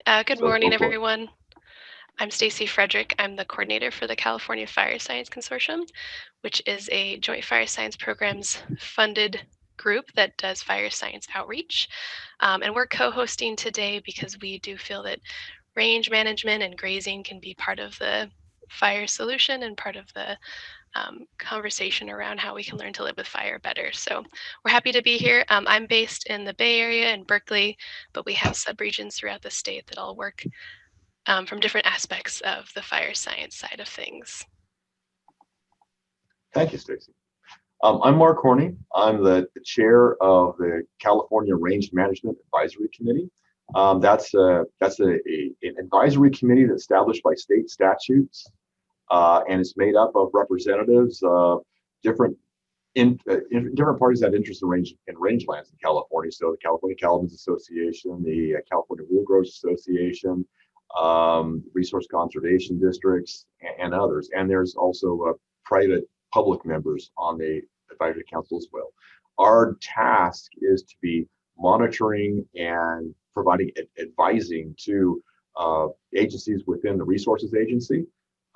Good morning, everyone. I'm Stacy Frederick. I'm the coordinator for the California Fire Science Consortium, which is a joint fire science programs funded group that does fire science outreach. And we're co-hosting today because we do feel that range management and grazing can be part of the fire solution and part of the conversation around how we can learn to live with fire better. So we're happy to be here. I'm based in the Bay Area in Berkeley, but we have subregions throughout the state that all work from different aspects of the fire science side of things. Thank you, Stacy. I'm Mark Horney. I'm the chair of the California Range Management Advisory Committee. That's an advisory committee that's established by state statutes, and it's made up of representatives of different parties that have interest in rangelands in California. So the California Cattlemen's Association, the California Wool Growers Association, resource conservation districts, and others. And there's also private public members on the advisory council as well. Our task is to be monitoring and providing advising to agencies within the resources agency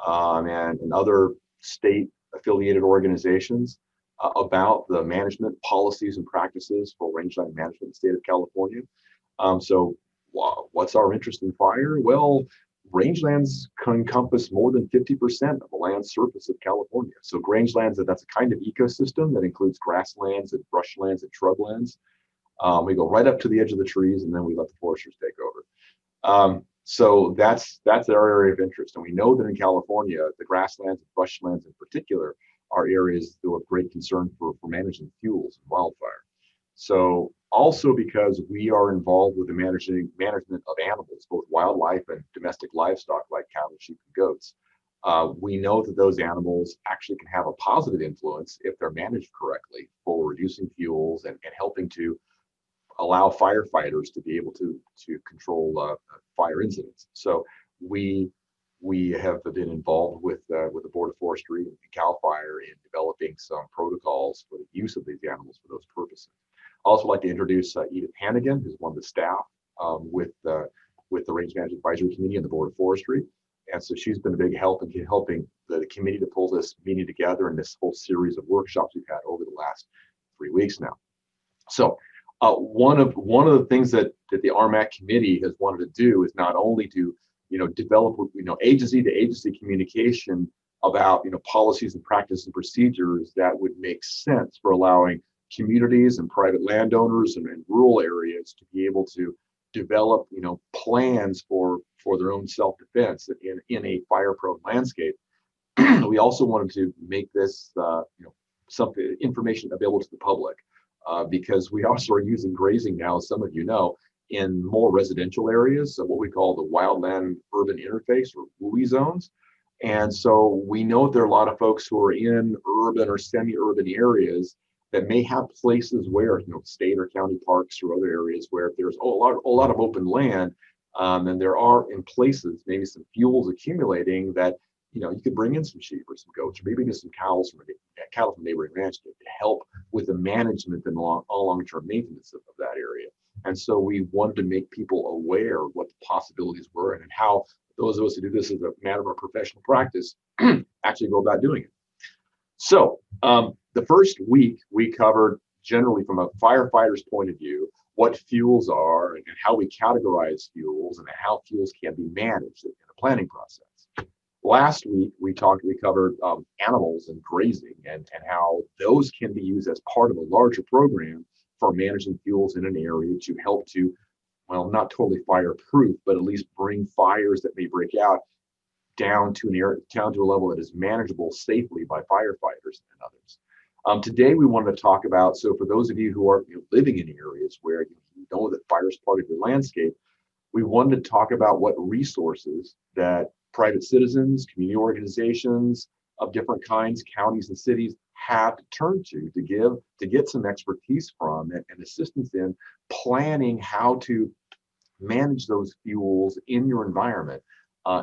and other state affiliated organizations about the management policies and practices for rangeland management in the state of California. So what's our interest in fire? Well, rangelands can encompass more than 50% of the land surface of California. So rangelands, that's a kind of ecosystem that includes grasslands and brushlands and shrublands. We go right up to the edge of the trees, and then we let the foresters take over. So that's our area of interest. And we know that in California, the grasslands and brushlands in particular are areas that have great concern for managing fuels and wildfire. So also because we are involved with the management of animals, both wildlife and domestic livestock like cattle, sheep, and goats, we know that those animals actually can have a positive influence if they're managed correctly for reducing fuels and helping to allow firefighters to be able to control fire incidents. So we have been involved with the Board of Forestry and CalFire in developing some protocols for the use of these animals for those purposes. I'd also like to introduce Edith Hannigan, who's one of the staff with the Range Management Advisory Committee and the Board of Forestry. And so she's been a big help in helping the committee to pull this meeting together in this whole series of workshops we've had over the last 3 weeks now. So one of the things that the RMAC committee has wanted to do is not only to develop agency to agency communication about policies and practices and procedures that would make sense for allowing communities and private landowners and rural areas to be able to develop plans for their own self-defense in a fire-prone landscape. We also wanted to make this something information available to the public because we also are using grazing now, as some of you know, in more residential areas, so what we call the wildland urban interface or WUI zones. And so we know there are a lot of folks who are in urban or semi-urban areas that may have places where state or county parks or other areas where there's a lot of open land, and there are in places maybe some fuels accumulating that you could bring in some sheep or some goats or maybe just some cattle from neighboring ranch to help with the management and long-term maintenance of that area. And so we wanted to make people aware of what the possibilities were and how those of us who do this as a matter of our professional practice actually go about doing it. So the first week we covered generally from a firefighter's point of view what fuels are and how we categorize fuels and how fuels can be managed in the planning process. Last week we covered animals and grazing and how those can be used as part of a larger program for managing fuels in an area to help to, well, not totally fireproof, but at least bring fires that may break out down to a level that is manageable safely by firefighters and others. Today we wanted to talk about, so for those of you who are living in areas where you know that fire is part of your landscape, we wanted to talk about what resources that private citizens, community organizations of different kinds, counties and cities have to turn to get some expertise from and assistance in planning how to manage those fuels in your environment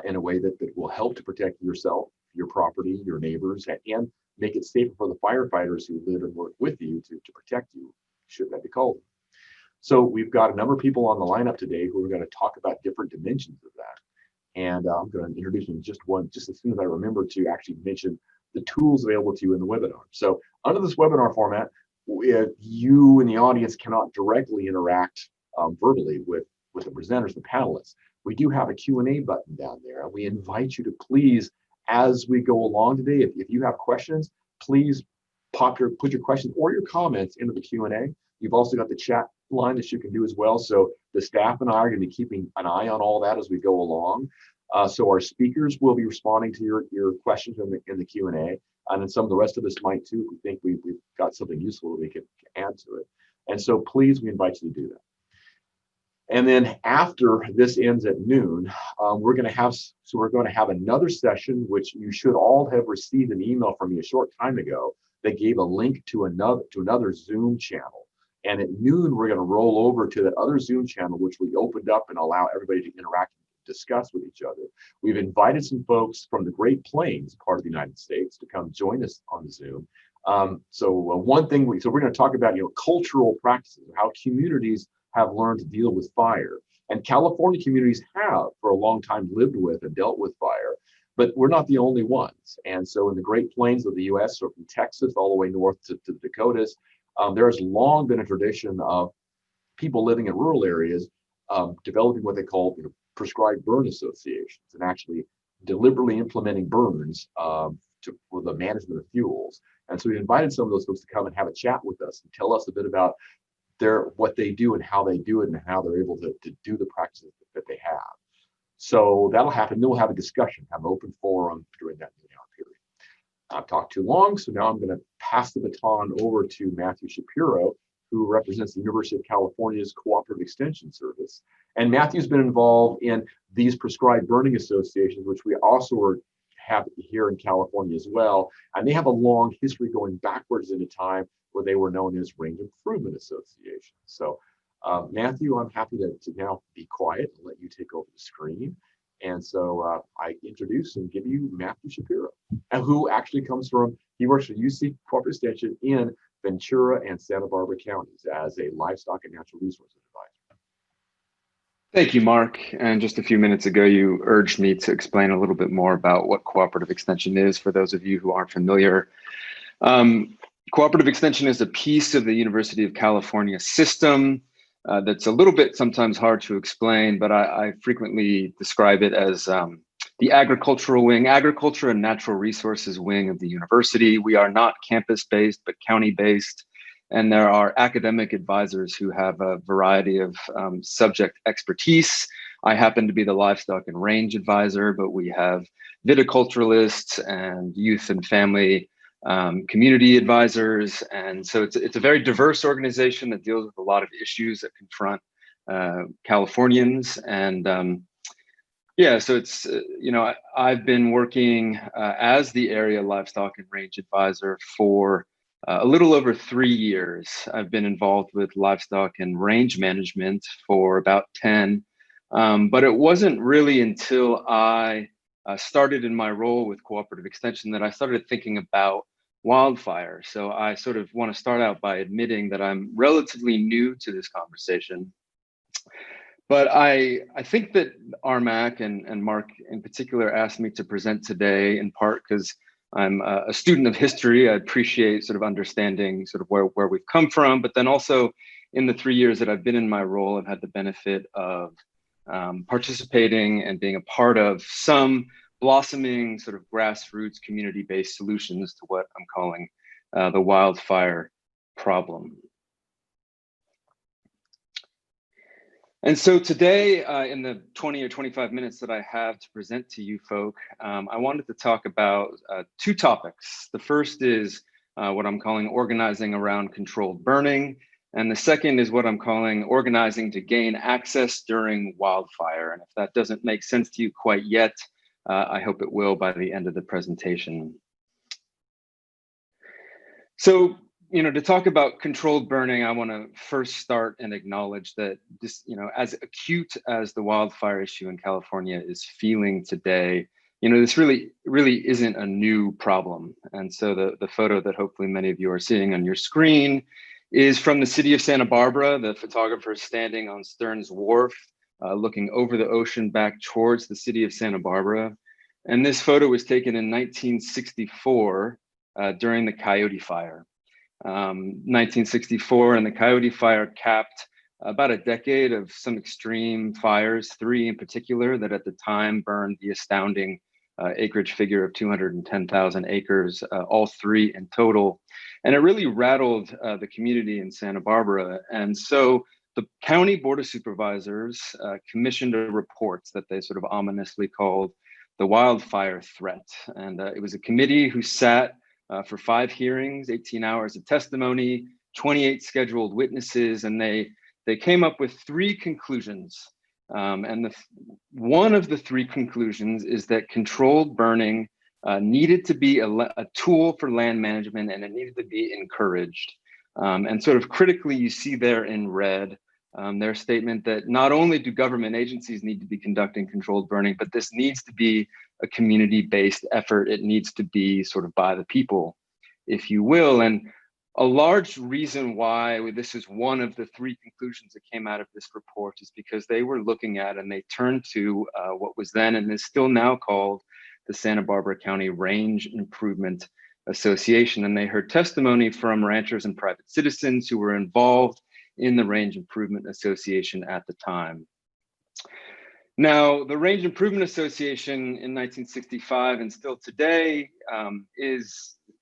in a way that will help to protect yourself, your property, your neighbors, and make it safer for the firefighters who live and work with you to protect you, should that be called. So we've got a number of people on the lineup today who are going to talk about different dimensions of that. And I'm going to introduce them just as soon as I remember to actually mention the tools available to you in the webinar. So under this webinar format, you in the audience cannot directly interact verbally with the presenters, the panelists. We do have a Q&A button down there, and we invite you to please, as we go along today, if you have questions, please put your questions or your comments into the Q&A. You've also got the chat line that you can do as well. So the staff and I are going to be keeping an eye on all that as we go along. So our speakers will be responding to your questions in the Q&A, and then some of the rest of us might too, if we think we've got something useful that we can add to it. And so please, we invite you to do that. And then after this ends at noon, we're going to have another session, which you should all have received an email from me a short time ago that gave a link to another Zoom channel. And at noon, we're going to roll over to that other Zoom channel, which we opened up and allow everybody to interact and discuss with each other. We've invited some folks from the Great Plains part of the United States to come join us on the Zoom. So we're going to talk about cultural practices, how communities have learned to deal with fire. And California communities have for a long time lived with and dealt with fire, but we're not the only ones. And so in the Great Plains of the US, so from Texas all the way north to the Dakotas, there has long been a tradition of people living in rural areas developing what they call prescribed burn associations, and actually deliberately implementing burns for the management of fuels. And so we invited some of those folks to come and have a chat with us and tell us a bit about what they do and how they do it and how they're able to do the practices that they have. So that'll happen. Then we'll have a discussion, have an open forum during that noon-hour period. I've talked too long, so now I'm going to pass the baton over to Matthew Shapero, who represents the University of California's Cooperative Extension Service. And Matthew's been involved in these prescribed burning associations, which we also have here in California as well. And they have a long history going backwards into time where they were known as range improvement associations. So Matthew, I'm happy to now be quiet and let you take over the screen. And so I introduce and give you Matthew Shapero, who actually he works for UC Cooperative Extension in Ventura and Santa Barbara counties as a livestock and natural resources advisor. Thank you, Mark. And just a few minutes ago, you urged me to explain a little bit more about what cooperative extension is for those of you who aren't familiar. Cooperative extension is a piece of the University of California system that's a little bit sometimes hard to explain, but I frequently describe it as the agricultural wing, agriculture and natural resources wing of the university. We are not campus-based, but county-based. And there are academic advisors who have a variety of subject expertise. I happen to be the livestock and range advisor, but we have viticulturalists and youth and family community advisors. And so it's a very diverse organization that deals with a lot of issues that confront Californians. And yeah, so it's, I've been working as the area livestock and range advisor for a little over 3 years. I've been involved with livestock and range management for about 10, but it wasn't really until I started in my role with Cooperative Extension that I started thinking about wildfire. So I sort of want to start out by admitting that I'm relatively new to this conversation. But I think that Armac and Mark in particular asked me to present today in part because I'm a student of history. I appreciate sort of understanding sort of where we've come from, but then also in the 3 years that I've been in my role, I've had the benefit of participating and being a part of some blossoming sort of grassroots community-based solutions to what I'm calling the wildfire problem. And so today, in the 20 or 25 minutes that I have to present to you folk, I wanted to talk about 2 topics. The first is what I'm calling organizing around controlled burning. And the second is what I'm calling organizing to gain access during wildfire. And if that doesn't make sense to you quite yet, I hope it will by the end of the presentation. So, to talk about controlled burning, I want to first start and acknowledge that this, as acute as the wildfire issue in California is feeling today, this really isn't a new problem. And so the photo that hopefully many of you are seeing on your screen is from the city of Santa Barbara. The photographer is standing on Stearns Wharf, looking over the ocean back towards the city of Santa Barbara. And this photo was taken in 1964 during the Coyote Fire. 1964, and the Coyote Fire capped about a decade of some extreme fires, 3 in particular that at the time burned the astounding acreage figure of 210,000 acres, all 3 in total. And it really rattled the community in Santa Barbara. And so the County Board of Supervisors commissioned a report that they sort of ominously called the wildfire threat. And it was a committee who sat for 5 hearings, 18 hours of testimony, 28 scheduled witnesses, and they came up with 3 conclusions. And one of the 3 conclusions is that controlled burning needed to be a tool for land management, and it needed to be encouraged. And sort of critically, you see there in red their statement that not only do government agencies need to be conducting controlled burning, but this needs to be a community-based effort. It needs to be sort of by the people, if you will. And a large reason why this is one of the 3 conclusions that came out of this report is because they were looking at and they turned to what was then and is still now called the Santa Barbara County Range Improvement Association. And they heard testimony from ranchers and private citizens who were involved in the Range Improvement Association at the time. Now, the Range Improvement Association in 1965 and still today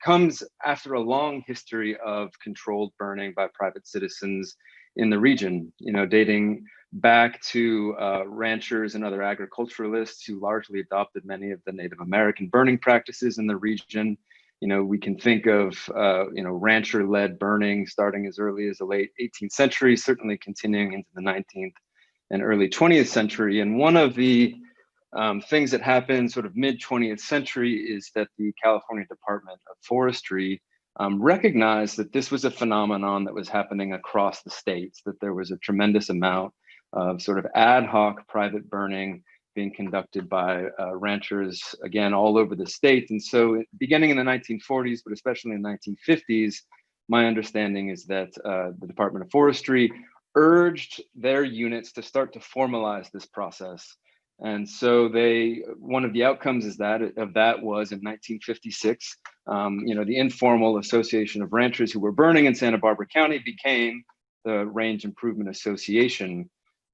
comes after a long history of controlled burning by private citizens in the region, dating back to ranchers and other agriculturalists who largely adopted many of the Native American burning practices in the region. We can think of, rancher-led burning starting as early as the late 18th century, certainly continuing into the 19th and early 20th century. And one of the things that happened sort of mid 20th century is that the California Department of Forestry recognized that this was a phenomenon that was happening across the states, that there was a tremendous amount of sort of ad hoc private burning being conducted by ranchers, again, all over the state. And so beginning in the 1940s, but especially in the 1950s, my understanding is that the Department of Forestry urged their units to start to formalize this process. And so one of the outcomes of that was in 1956, the informal association of ranchers who were burning in Santa Barbara County became the Range Improvement Association.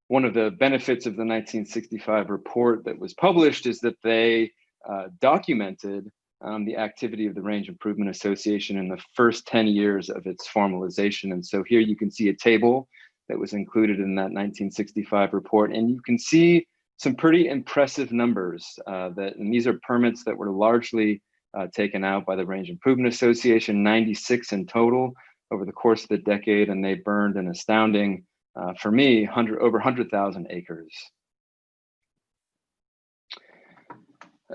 One of the benefits of the 1965 report that was published is that they documented the activity of the Range Improvement Association in the first 10 years of its formalization. And so here you can see a table that was included in that 1965 report, and you can see some pretty impressive numbers and these are permits that were largely taken out by the Range Improvement Association, 96 in total over the course of the decade, and they burned an astounding, for me, over 100,000 acres.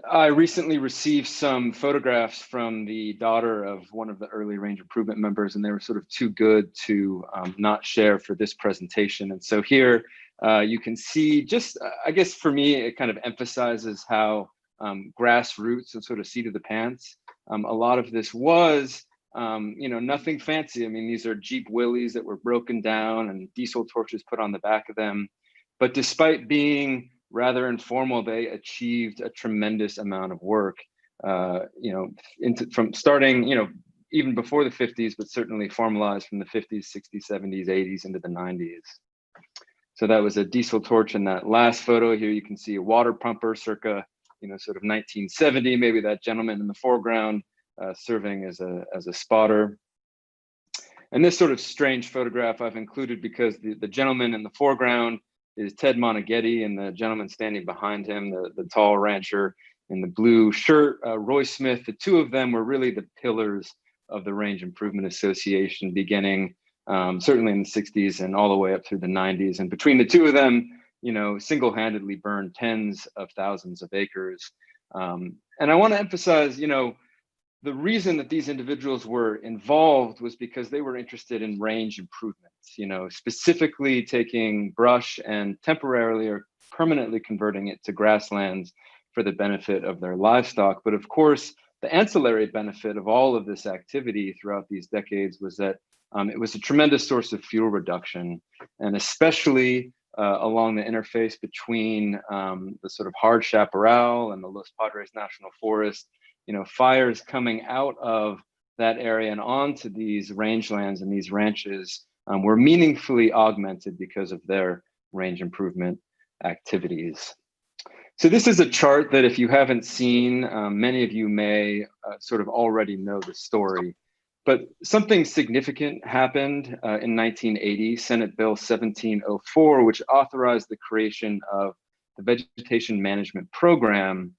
I recently received some photographs from the daughter of one of the early Range Improvement members, and they were sort of too good to not share for this presentation. And so here you can see I guess for me, it kind of emphasizes how grassroots and sort of seat of the pants. A lot of this was, nothing fancy. I mean, these are Jeep Willys that were broken down and diesel torches put on the back of them. But despite being rather informal, they achieved a tremendous amount of work, from starting, even before the 50s, but certainly formalized from the 50s, 60s, 70s, 80s into the 90s. So that was a diesel torch in that last photo. Here you can see a water pumper circa, sort of 1970, maybe that gentleman in the foreground serving as a spotter. And this sort of strange photograph I've included because the gentleman in the foreground is Ted Moneghetti, and the gentleman standing behind him, the tall rancher in the blue shirt, Roy Smith. The 2 of them were really the pillars of the Range Improvement Association, beginning certainly in the 60s and all the way up through the 90s. And between the 2 of them, single-handedly burned tens of thousands of acres. And I want to emphasize, the reason that these individuals were involved was because they were interested in range improvements, specifically taking brush and temporarily or permanently converting it to grasslands for the benefit of their livestock. But of course, the ancillary benefit of all of this activity throughout these decades was that it was a tremendous source of fuel reduction, and especially along the interface between the sort of hard chaparral and the Los Padres National Forest. Fires coming out of that area and onto these rangelands and these ranches were meaningfully augmented because of their range improvement activities. So this is a chart that if you haven't seen, many of you may sort of already know the story. But something significant happened in 1980, Senate Bill 1704, which authorized the creation of the Vegetation Management Program.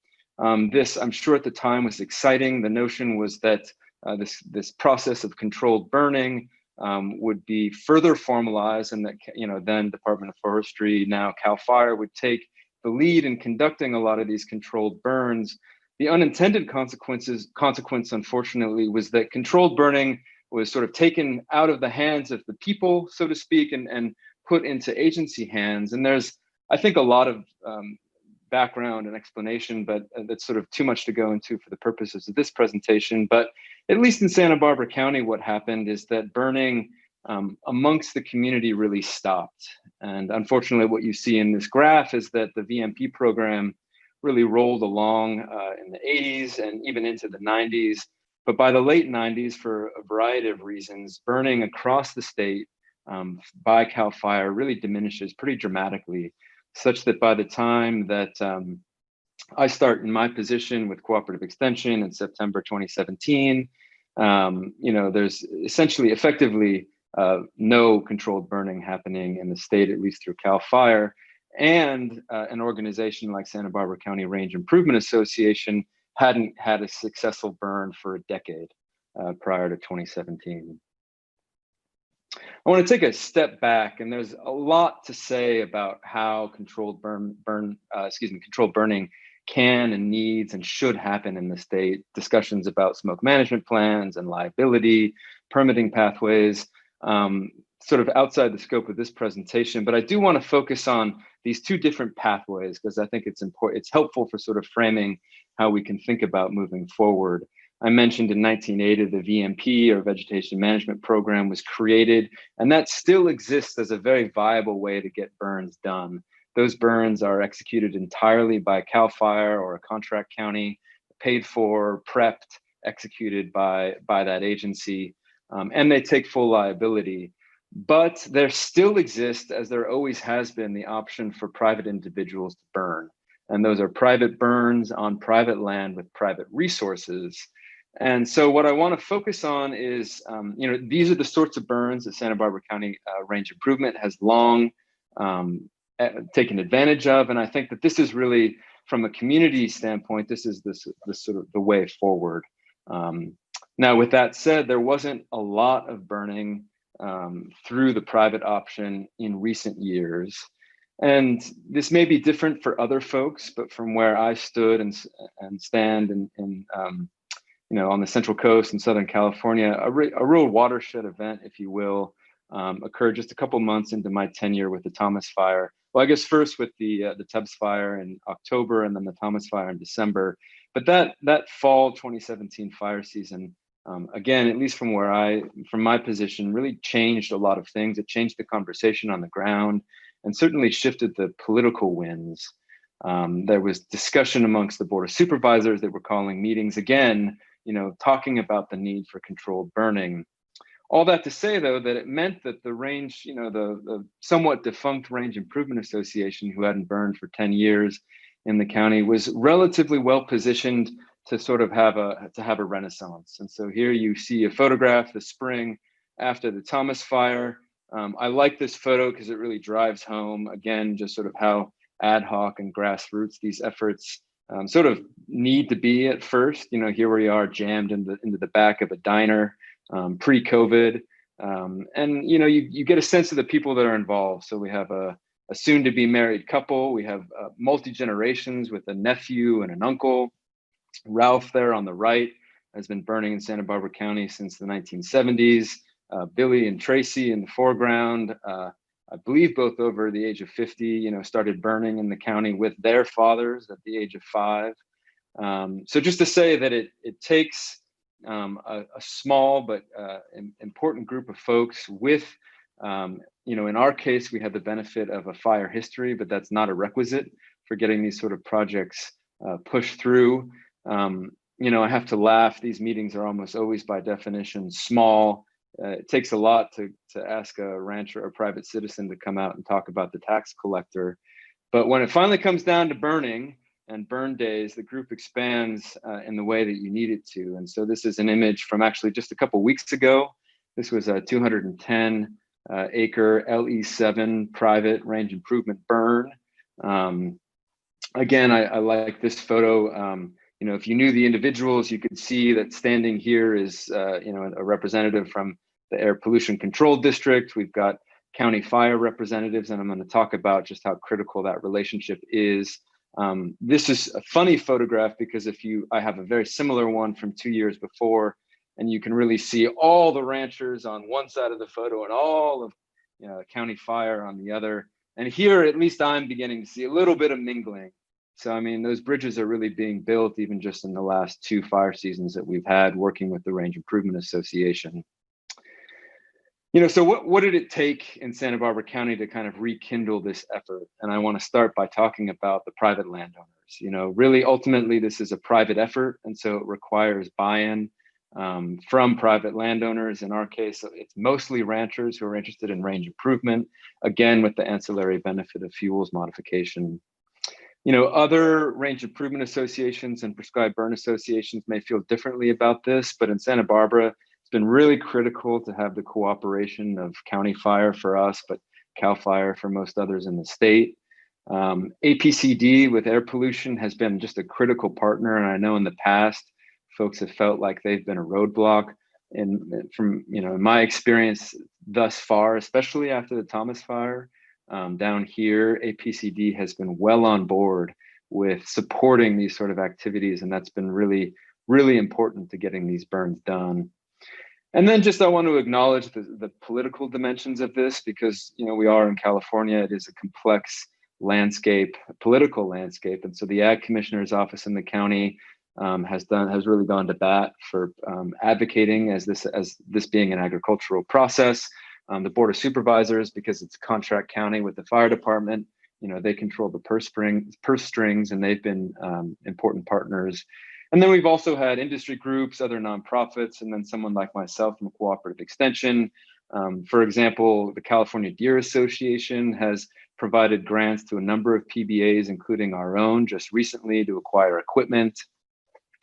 This, I'm sure at the time, was exciting. The notion was that this process of controlled burning would be further formalized, and that then Department of Forestry, now CalFire, would take the lead in conducting a lot of these controlled burns. The unintended consequence, unfortunately, was that controlled burning was sort of taken out of the hands of the people, so to speak, and put into agency hands. And there's, I think, a lot of background and explanation, but that's sort of too much to go into for the purposes of this presentation. But at least in Santa Barbara County, what happened is that burning amongst the community really stopped. And unfortunately, what you see in this graph is that the VMP program really rolled along in the 80s and even into the 90s. But by the late 90s, for a variety of reasons, burning across the state by CalFire really diminishes pretty dramatically, such that by the time that I start in my position with Cooperative Extension in September 2017, there's essentially effectively no controlled burning happening in the state, at least through CalFire. And an organization like Santa Barbara County Range Improvement Association hadn't had a successful burn for a decade prior to 2017. I want to take a step back, and there's a lot to say about how controlled burning can and needs and should happen in the state. Discussions about smoke management plans and liability, permitting pathways, sort of outside the scope of this presentation, but I do want to focus on these two different pathways because I think it's important. It's helpful for sort of framing how we can think about moving forward. I mentioned in 1980, the VMP, or Vegetation Management Program, was created, and that still exists as a very viable way to get burns done. Those burns are executed entirely by CalFire or a contract county, paid for, prepped, executed by that agency, and they take full liability. But there still exists, as there always has been, the option for private individuals to burn. And those are private burns on private land with private resources. And so what I want to focus on is, these are the sorts of burns that Santa Barbara County Range Improvement has long taken advantage of. And I think that this is really, from a community standpoint, this is this sort of the way forward. Now, with that said, there wasn't a lot of burning through the private option in recent years. And this may be different for other folks, but from where I stood and stand on the Central Coast in Southern California, a real watershed event, if you will, occurred just a couple months into my tenure with the Thomas Fire. Well, I guess first with the Tubbs Fire in October, and then the Thomas Fire in December. But that fall 2017 fire season, again, at least from my position, really changed a lot of things. It changed the conversation on the ground and certainly shifted the political winds. There was discussion amongst the Board of Supervisors that were calling meetings again, talking about the need for controlled burning. All that to say, though, that it meant that the range, the somewhat defunct Range Improvement Association, who hadn't burned for 10 years in the county, was relatively well positioned to sort of have a renaissance. And so here you see a photograph the spring after the Thomas Fire. I like this photo because it really drives home, again, just sort of how ad hoc and grassroots these efforts sort of need to be at first. Here we are jammed into the back of a diner pre-COVID. And you get a sense of the people that are involved. So we have a soon-to-be married couple. We have multi-generations with a nephew and an uncle. Ralph there on the right has been burning in Santa Barbara County since the 1970s. Billy and Tracy in the foreground, I believe both over the age of 50, started burning in the county with their fathers at the age of 5. So just to say that it takes a small but important group of folks with, in our case, we had the benefit of a fire history, but that's not a requisite for getting these sort of projects pushed through. I have to laugh. These meetings are almost always by definition small. It takes a lot to ask a rancher or private citizen to come out and talk about the tax collector. But when it finally comes down to burning and burn days, the group expands in the way that you need it to. And so this is an image from actually just a couple weeks ago. This was a 210 acre LE7 private range improvement burn. Again, I like this photo. If you knew the individuals, you could see that standing here is, a representative from the Air Pollution Control District. We've got county fire representatives, and I'm going to talk about just how critical that relationship is. This is a funny photograph because I have a very similar one from 2 years before, and you can really see all the ranchers on one side of the photo and all of county fire on the other. And here, at least I'm beginning to see a little bit of mingling. So, I mean, those bridges are really being built even just in the last 2 fire seasons that we've had working with the Range Improvement Association. So what did it take in Santa Barbara County to kind of rekindle this effort? And I want to start by talking about the private landowners. Really, ultimately, this is a private effort, and so it requires buy-in from private landowners. In our case, it's mostly ranchers who are interested in range improvement, again, with the ancillary benefit of fuels modification. Other range improvement associations and prescribed burn associations may feel differently about this, but in Santa Barbara, it's been really critical to have the cooperation of county fire for us, but CalFire for most others in the state. APCD with air pollution has been just a critical partner, and I know in the past, folks have felt like they've been a roadblock. And from in my experience thus far, especially after the Thomas fire, down here, APCD has been well on board with supporting these sort of activities, and that's been really, really important to getting these burns done. And then I want to acknowledge the political dimensions of this because, we are in California. It is a complex landscape, political landscape. And so the Ag Commissioner's office in the county has really gone to bat for advocating as this being an agricultural process. The Board of Supervisors, because it's a contract county with the fire department, they control the purse strings, and they've been important partners. And then we've also had industry groups, other nonprofits, and then someone like myself from Cooperative Extension. For example, the California Deer Association has provided grants to a number of PBAs, including our own, just recently to acquire equipment.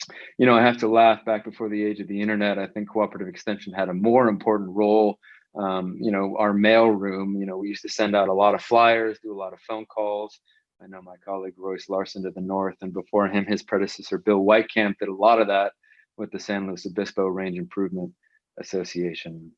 I have to laugh. Back before the age of the internet, I think Cooperative Extension had a more important role. Our mail room, we used to send out a lot of flyers, do a lot of phone calls. I know my colleague Royce Larson to the north, and before him, his predecessor Bill Whitecamp did a lot of that with the San Luis Obispo Range Improvement Association.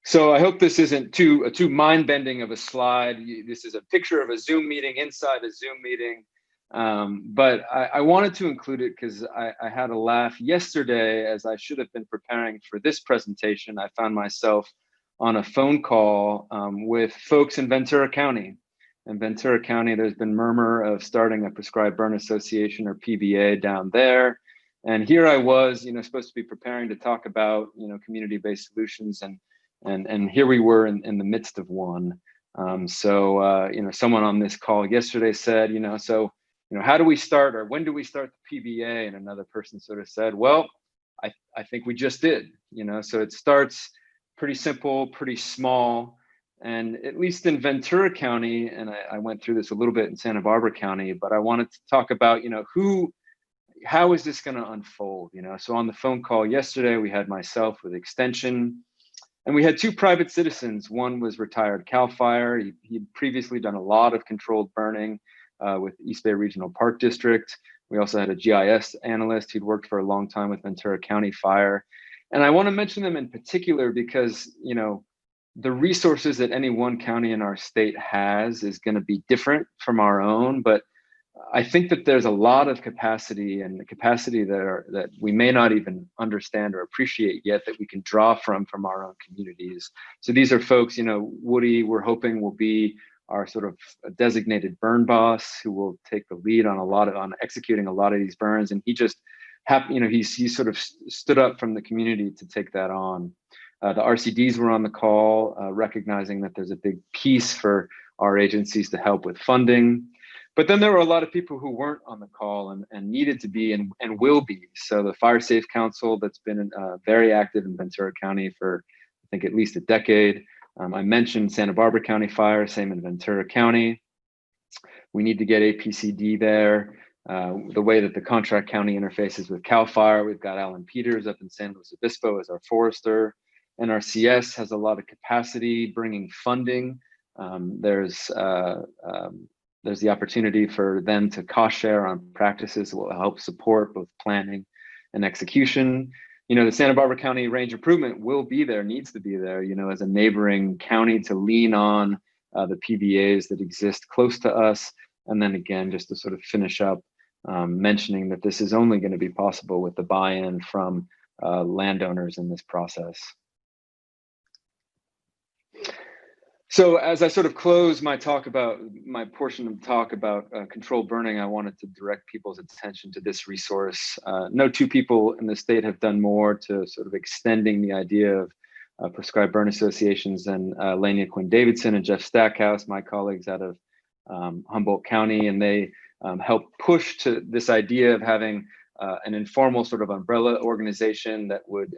So I hope this isn't too mind-bending of a slide. This is a picture of a Zoom meeting inside a Zoom meeting. But I wanted to include it because I had a laugh yesterday as I should have been preparing for this presentation. I found myself on a phone call with folks in Ventura County. In Ventura County, there's been murmur of starting a prescribed burn association or PBA down there. And here I was, supposed to be preparing to talk about, community-based solutions. And here we were in the midst of one. Someone on this call yesterday said, how do we start, or when do we start the PBA? And another person sort of said, well, I think we just did, so it starts pretty simple, pretty small. And at least in Ventura County, and I went through this a little bit in Santa Barbara County, but I wanted to talk about, how is this going to unfold? So on the phone call yesterday, we had myself with Extension, and we had 2 private citizens. One was retired CalFire. He'd previously done a lot of controlled burning with East Bay Regional Park District. We also had a GIS analyst who'd worked for a long time with Ventura County Fire. And I want to mention them in particular because, the resources that any one county in our state has is going to be different from our own. But I think that there's a lot of capacity, and the capacity that we may not even understand or appreciate yet, that we can draw from our own communities. So these are folks, Woody, we're hoping will be our sort of designated burn boss who will take the lead on executing a lot of these burns. And he just he sort of stood up from the community to take that on. The RCDs were on the call, recognizing that there's a big piece for our agencies to help with funding. But then there were a lot of people who weren't on the call and needed to be and will be. So the Fire Safe Council, that's been very active in Ventura County for, I think, at least a decade. I mentioned Santa Barbara County Fire, same in Ventura County. We need to get APCD there. The way that the contract county interfaces with CalFire, we've got Alan Peters up in San Luis Obispo as our forester. NRCS has a lot of capacity bringing funding. There's the opportunity for them to cost share on practices that will help support both planning and execution. The Santa Barbara County Range Improvement will be there, needs to be there, as a neighboring county to lean on the PBAs that exist close to us. And then again, just to sort of finish up, mentioning that this is only going to be possible with the buy-in from landowners in this process. So as I sort of close my portion of the talk about controlled burning, I wanted to direct people's attention to this resource. No two people in the state have done more to sort of extending the idea of prescribed burn associations than Elaina Quinn Davidson and Jeff Stackhouse, my colleagues out of Humboldt County, and they help push to this idea of having an informal sort of umbrella organization that would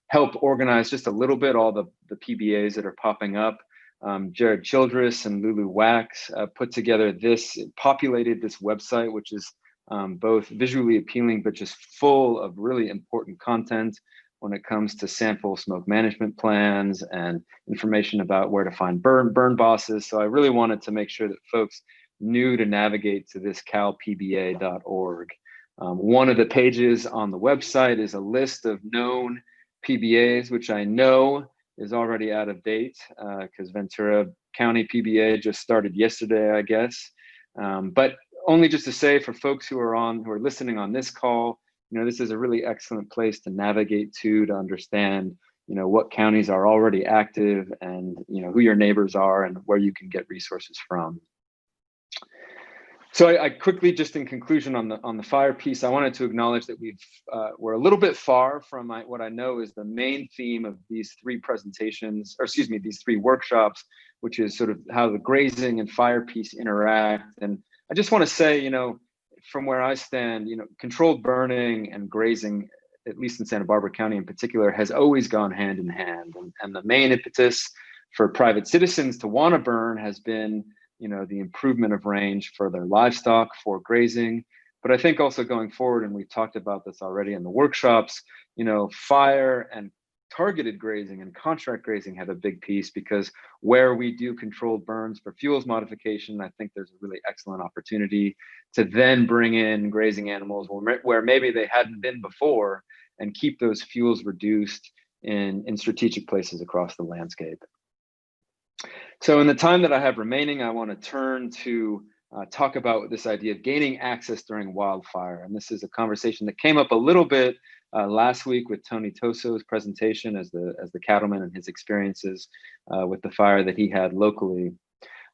help organize just a little bit all the PBAs that are popping up. Jared Childress and Lulu Wax populated this website, which is both visually appealing, but just full of really important content when it comes to sample smoke management plans and information about where to find burn bosses. So I really wanted to make sure that folks knew to navigate to this calpba.org. One of the pages on the website is a list of known PBAs, which I know is already out of date because Ventura County PBA just started yesterday, I guess. But only just to say, for folks who are listening on this call, this is a really excellent place to navigate to understand, what counties are already active and, who your neighbors are and where you can get resources from. So I quickly, just in conclusion on the fire piece, I wanted to acknowledge that we're a little bit far from what I know is the main theme of these three these three workshops, which is sort of how the grazing and fire piece interact. And I just want to say, from where I stand, controlled burning and grazing, at least in Santa Barbara County in particular, has always gone hand in hand. And the main impetus for private citizens to want to burn has been the improvement of range for their livestock for grazing. But I think also going forward, and we've talked about this already in the workshops, fire and targeted grazing and contract grazing have a big piece, because where we do controlled burns for fuels modification, I think there's a really excellent opportunity to then bring in grazing animals where maybe they hadn't been before and keep those fuels reduced in strategic places across the landscape. So in the time that I have remaining, I want to turn to talk about this idea of gaining access during wildfire. And this is a conversation that came up a little bit last week with Tony Toso's presentation as the cattleman and his experiences with the fire that he had locally.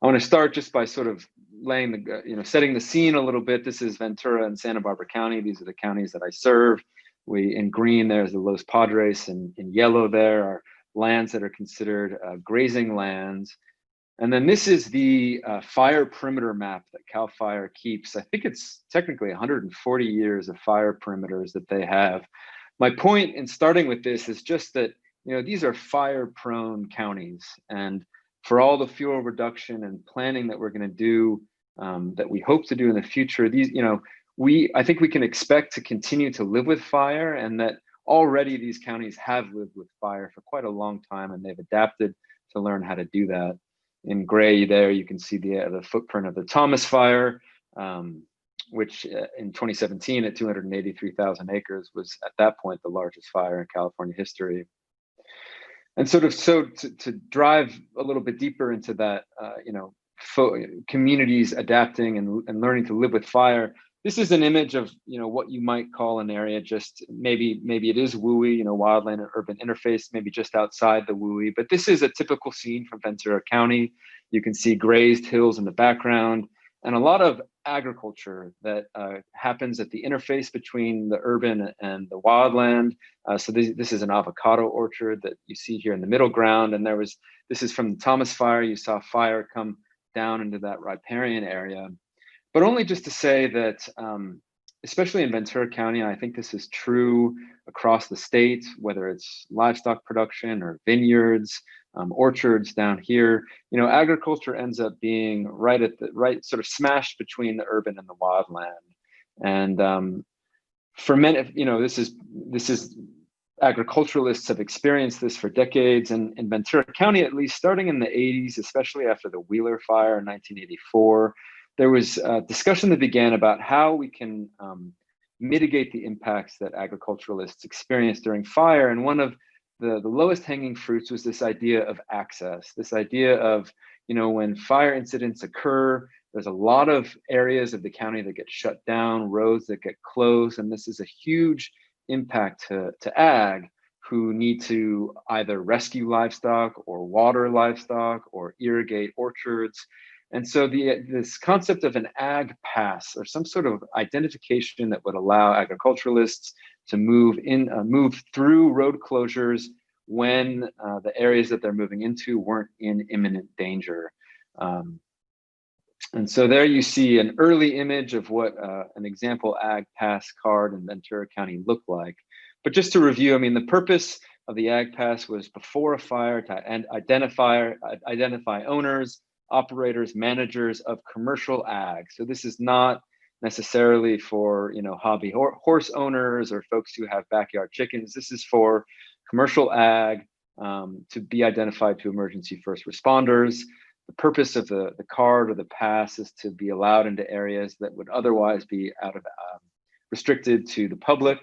I want to start just by sort of laying setting the scene a little bit. This is Ventura and Santa Barbara County. These are the counties that I serve. In green, there's the Los Padres, and in yellow there are lands that are considered grazing lands. And then this is the fire perimeter map that CalFire keeps. I think it's technically 140 years of fire perimeters that they have. My point in starting with this is just that, these are fire-prone counties. And for all the fuel reduction and planning that we're going to do, that we hope to do in the future, I think we can expect to continue to live with fire, and that already these counties have lived with fire for quite a long time, and they've adapted to learn how to do that. In gray there, you can see the footprint of the Thomas Fire, which in 2017 at 283,000 acres was at that point the largest fire in California history. And to drive a little bit deeper into that, communities adapting and learning to live with fire. This is an image of what you might call an area just maybe it is WUI, wildland and urban interface, maybe just outside the WUI. But this is a typical scene from Ventura County. You can see grazed hills in the background and a lot of agriculture that happens at the interface between the urban and the wildland. So this is an avocado orchard that you see here in the middle ground, and this is from the Thomas Fire. You saw fire come down into that riparian area, but only just to say that, especially in Ventura County, I think this is true across the state, whether it's livestock production or vineyards, orchards down here, agriculture ends up being right sort of smashed between the urban and the wildland. And for many, this is agriculturalists have experienced this for decades, and in Ventura County, at least starting in the 80s, especially after the Weir fire in 1984, there was a discussion that began about how we can mitigate the impacts that agriculturalists experience during fire. And one of the lowest hanging fruits was this idea of access, this idea of, when fire incidents occur, there's a lot of areas of the county that get shut down, roads that get closed, and this is a huge impact to ag, who need to either rescue livestock or water livestock or irrigate orchards. And so this concept of an ag pass, or some sort of identification that would allow agriculturalists to move through road closures when the areas that they're moving into weren't in imminent danger. And so there you see an early image of what an example ag pass card in Ventura County looked like. But just to review, the purpose of the ag pass was before a fire to identify owners, operators, managers of commercial ag. So this is not necessarily for hobby horse owners or folks who have backyard chickens. This is for commercial ag to be identified to emergency first responders. The purpose of the card or the pass is to be allowed into areas that would otherwise be restricted to the public,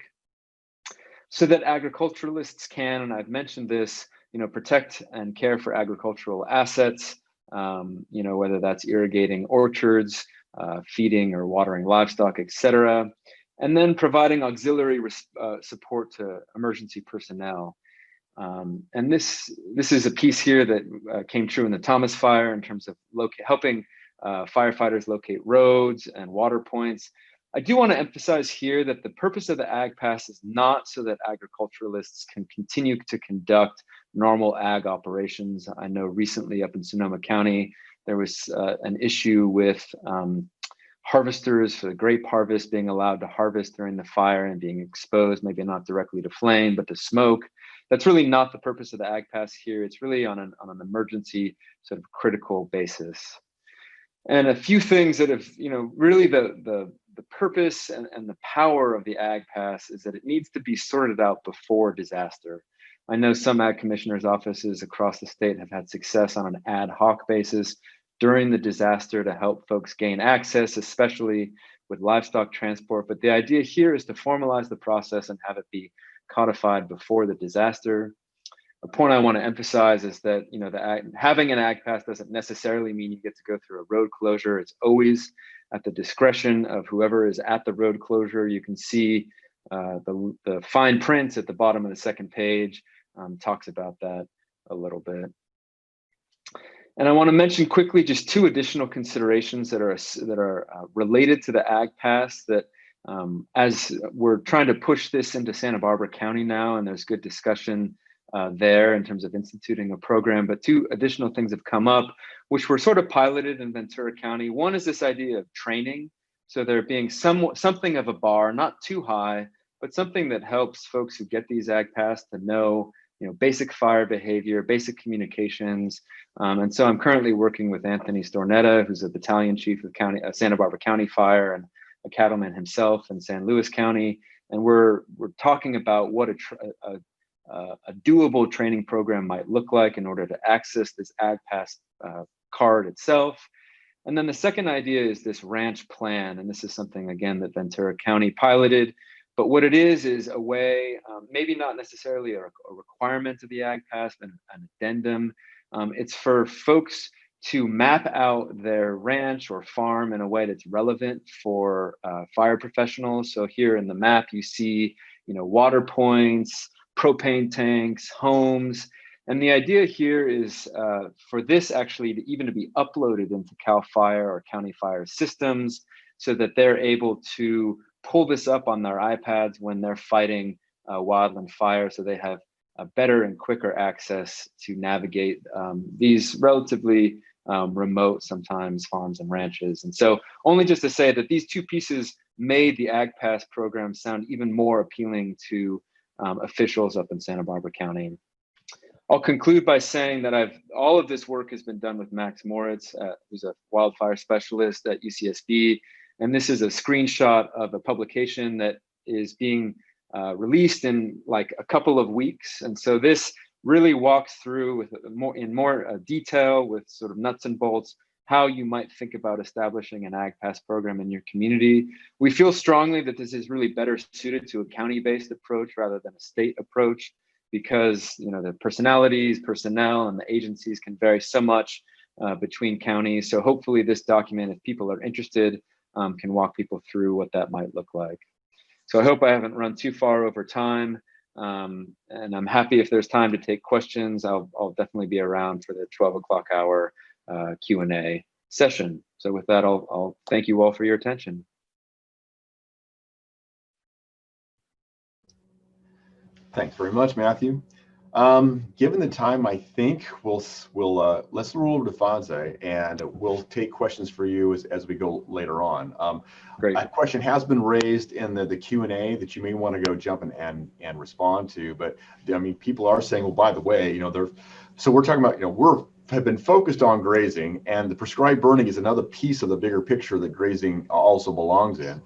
so that agriculturalists can, and I've mentioned this, protect and care for agricultural assets, whether that's irrigating orchards, feeding or watering livestock, etc., and then providing auxiliary support to emergency personnel. And this is a piece here that came true in the Thomas Fire in terms of helping firefighters locate roads and water points. I do want to emphasize here that the purpose of the Ag Pass is not so that agriculturalists can continue to conduct normal ag operations. I know recently up in Sonoma County, there was an issue with harvesters for the grape harvest being allowed to harvest during the fire and being exposed, maybe not directly to flame, but to smoke. That's really not the purpose of the Ag Pass here. It's really on an emergency sort of critical basis. And a few things that have, really the purpose and the power of the Ag Pass is that it needs to be sorted out before disaster. I know some ag commissioners' offices across the state have had success on an ad hoc basis during the disaster to help folks gain access, especially with livestock transport. But the idea here is to formalize the process and have it be codified before the disaster. A point I want to emphasize is that having an Ag Pass doesn't necessarily mean you get to go through a road closure. It's always at the discretion of whoever is at the road closure. You can see the fine print at the bottom of the second page talks about that a little bit. And I want to mention quickly just two additional considerations that are related to the Ag Pass that as we're trying to push this into Santa Barbara County now, and there's good discussion there in terms of instituting a program, but two additional things have come up, which were sort of piloted in Ventura County. One is this idea of training. So there being something of a bar, not too high, but something that helps folks who get these Ag Pass to know, basic fire behavior, basic communications. And so I'm currently working with Anthony Stornetta, who's a battalion chief of Santa Barbara County Fire and a cattleman himself in San Luis County. And we're talking about what a doable training program might look like in order to access this Ag Pass card itself. And then the second idea is this ranch plan. And this is something, again, that Ventura County piloted. But what it is a way, maybe not necessarily a requirement of the Ag Pass, but an addendum. It's for folks to map out their ranch or farm in a way that's relevant for fire professionals. So here in the map, you see, water points, propane tanks, homes. And the idea here is for this actually to be uploaded into CalFire or County Fire systems, so that they're able to pull this up on their iPads when they're fighting wildland fire, so they have better and quicker access to navigate these relatively remote, sometimes, farms and ranches. And so only just to say that these two pieces made the AgPass program sound even more appealing to officials up in Santa Barbara County. I'll conclude by saying that all of this work has been done with Max Moritz, who's a wildfire specialist at UCSB. And this is a screenshot of a publication that is being released in like a couple of weeks. And so this really walks through with in more detail, with sort of nuts and bolts, how you might think about establishing an AgPass program in your community. We feel strongly that this is really better suited to a county-based approach rather than a state approach, because the personalities, personnel, and the agencies can vary so much between counties. So hopefully this document, if people are interested, can walk people through what that might look like. So I hope I haven't run too far over time, and I'm happy if there's time to take questions. I'll definitely be around for the 12 o'clock hour Q&A session. So with that, I'll thank you all for your attention. Thanks very much, Matthew. Given the time, I think let's roll over to Fadzayi, and we'll take questions for you as we go later on. Great. A question has been raised in the Q&A that you may want to go jump and respond to, but I mean, people are saying, well, by the way, so we're talking about, have been focused on grazing, and the prescribed burning is another piece of the bigger picture that grazing also belongs in.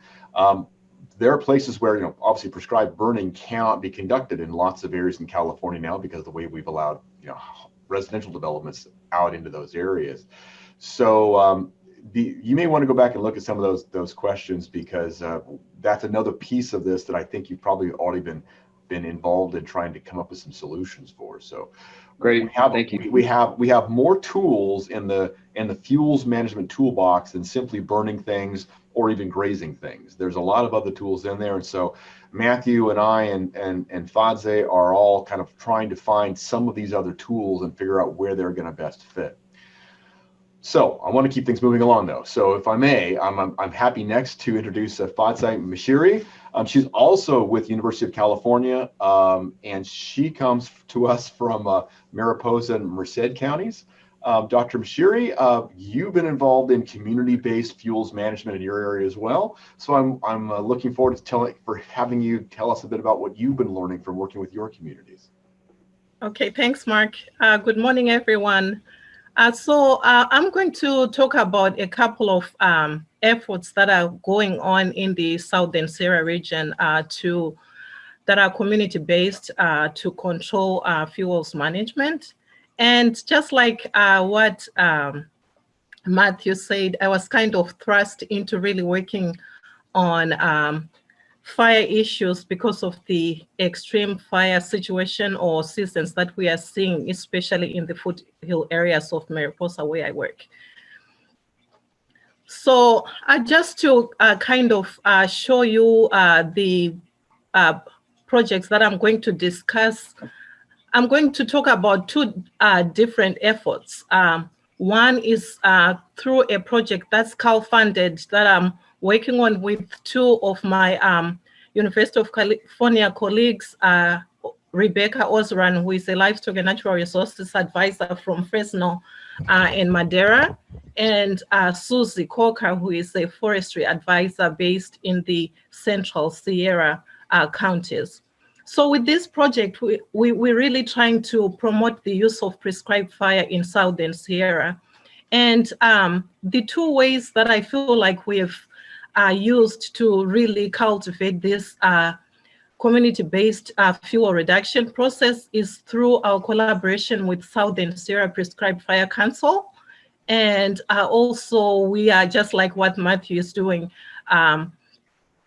There are places where, obviously prescribed burning cannot be conducted in lots of areas in California now because of the way we've allowed, residential developments out into those areas. So you may want to go back and look at some of those questions, because that's another piece of this that I think you've probably already been involved in trying to come up with some solutions for. So great, thank you. We have more tools in the fuels management toolbox than simply burning things or even grazing things. There's a lot of other tools in there. And so Matthew and I and Fadzayi are all kind of trying to find some of these other tools and figure out where they're going to best fit. So I want to keep things moving along, though. So if I may, I'm happy next to introduce Fadzayi Mashiri. She's also with University of California, and she comes to us from Mariposa and Merced counties. Dr. Mashiri, you've been involved in community-based fuels management in your area as well. So I'm looking forward to having you tell us a bit about what you've been learning from working with your communities. Okay, thanks, Mark. Good morning, everyone. So I'm going to talk about a couple of efforts that are going on in the Southern Sierra region that are community-based to control fuels management. And just like what Matthew said, I was kind of thrust into really working on fire issues because of the extreme fire situation or seasons that we are seeing, especially in the foothill areas of Mariposa where I work. So just to kind of show you the projects that I'm going to discuss, I'm going to talk about two different efforts. One is through a project that's CalFunded that I'm working on with two of my University of California colleagues, Rebecca Osran, who is a livestock and natural resources advisor from Fresno and Madera, and Susie Coker, who is a forestry advisor based in the Central Sierra counties. So with this project, we're really trying to promote the use of prescribed fire in Southern Sierra. And the two ways that I feel like we've used to really cultivate this community-based fuel reduction process is through our collaboration with Southern Sierra Prescribed Fire Council. And also we are, just like what Matthew is doing,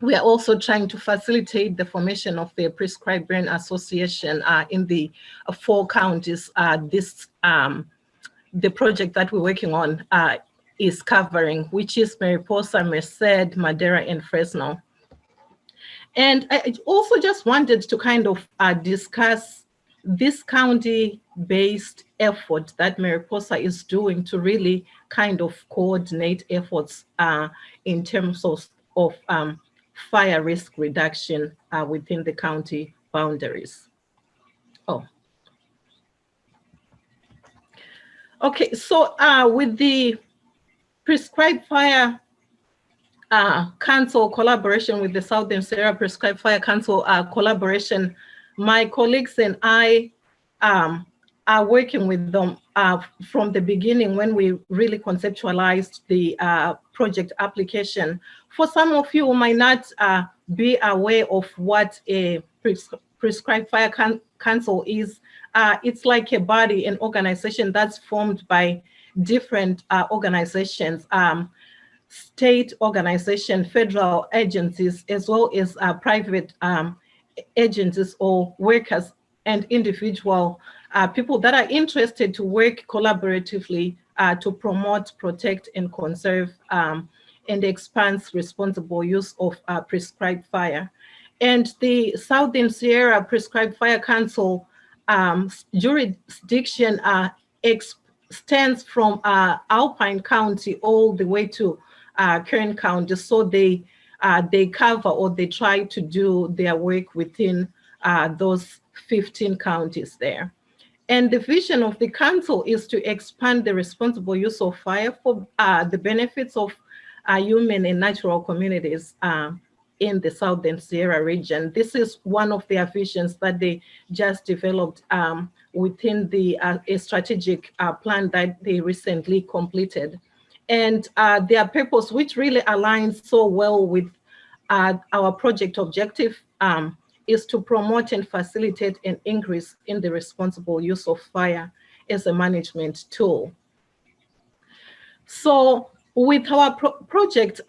we are also trying to facilitate the formation of the Prescribed Burn Association in the 4 counties. The project that we're working on is covering, which is Mariposa, Merced, Madera, and Fresno. And I also just wanted to kind of discuss this county-based effort that Mariposa is doing to really kind of coordinate efforts in terms of fire risk reduction within the county boundaries. Oh. Okay, so with the Prescribed Fire Council collaboration, with the Southern Sierra Prescribed Fire Council collaboration, my colleagues and I are working with them from the beginning when we really conceptualized the project application. For some of you who might not be aware of what a Prescribed Fire Council is, it's like a body, an organization that's formed by different organizations, state organization, federal agencies, as well as private agencies or workers and individual people that are interested to work collaboratively to promote, protect, and conserve and expand responsible use of prescribed fire. And the Southern Sierra Prescribed Fire Council jurisdiction extends from Alpine County all the way to Kern County. So they cover, or they try to do their work within those 15 counties there. And the vision of the council is to expand the responsible use of fire for the benefits of human and natural communities in the Southern Sierra region. This is one of their visions that they just developed within the a strategic plan that they recently completed. And their purpose, which really aligns so well with our project objective, is to promote and facilitate an increase in the responsible use of fire as a management tool. So with our project,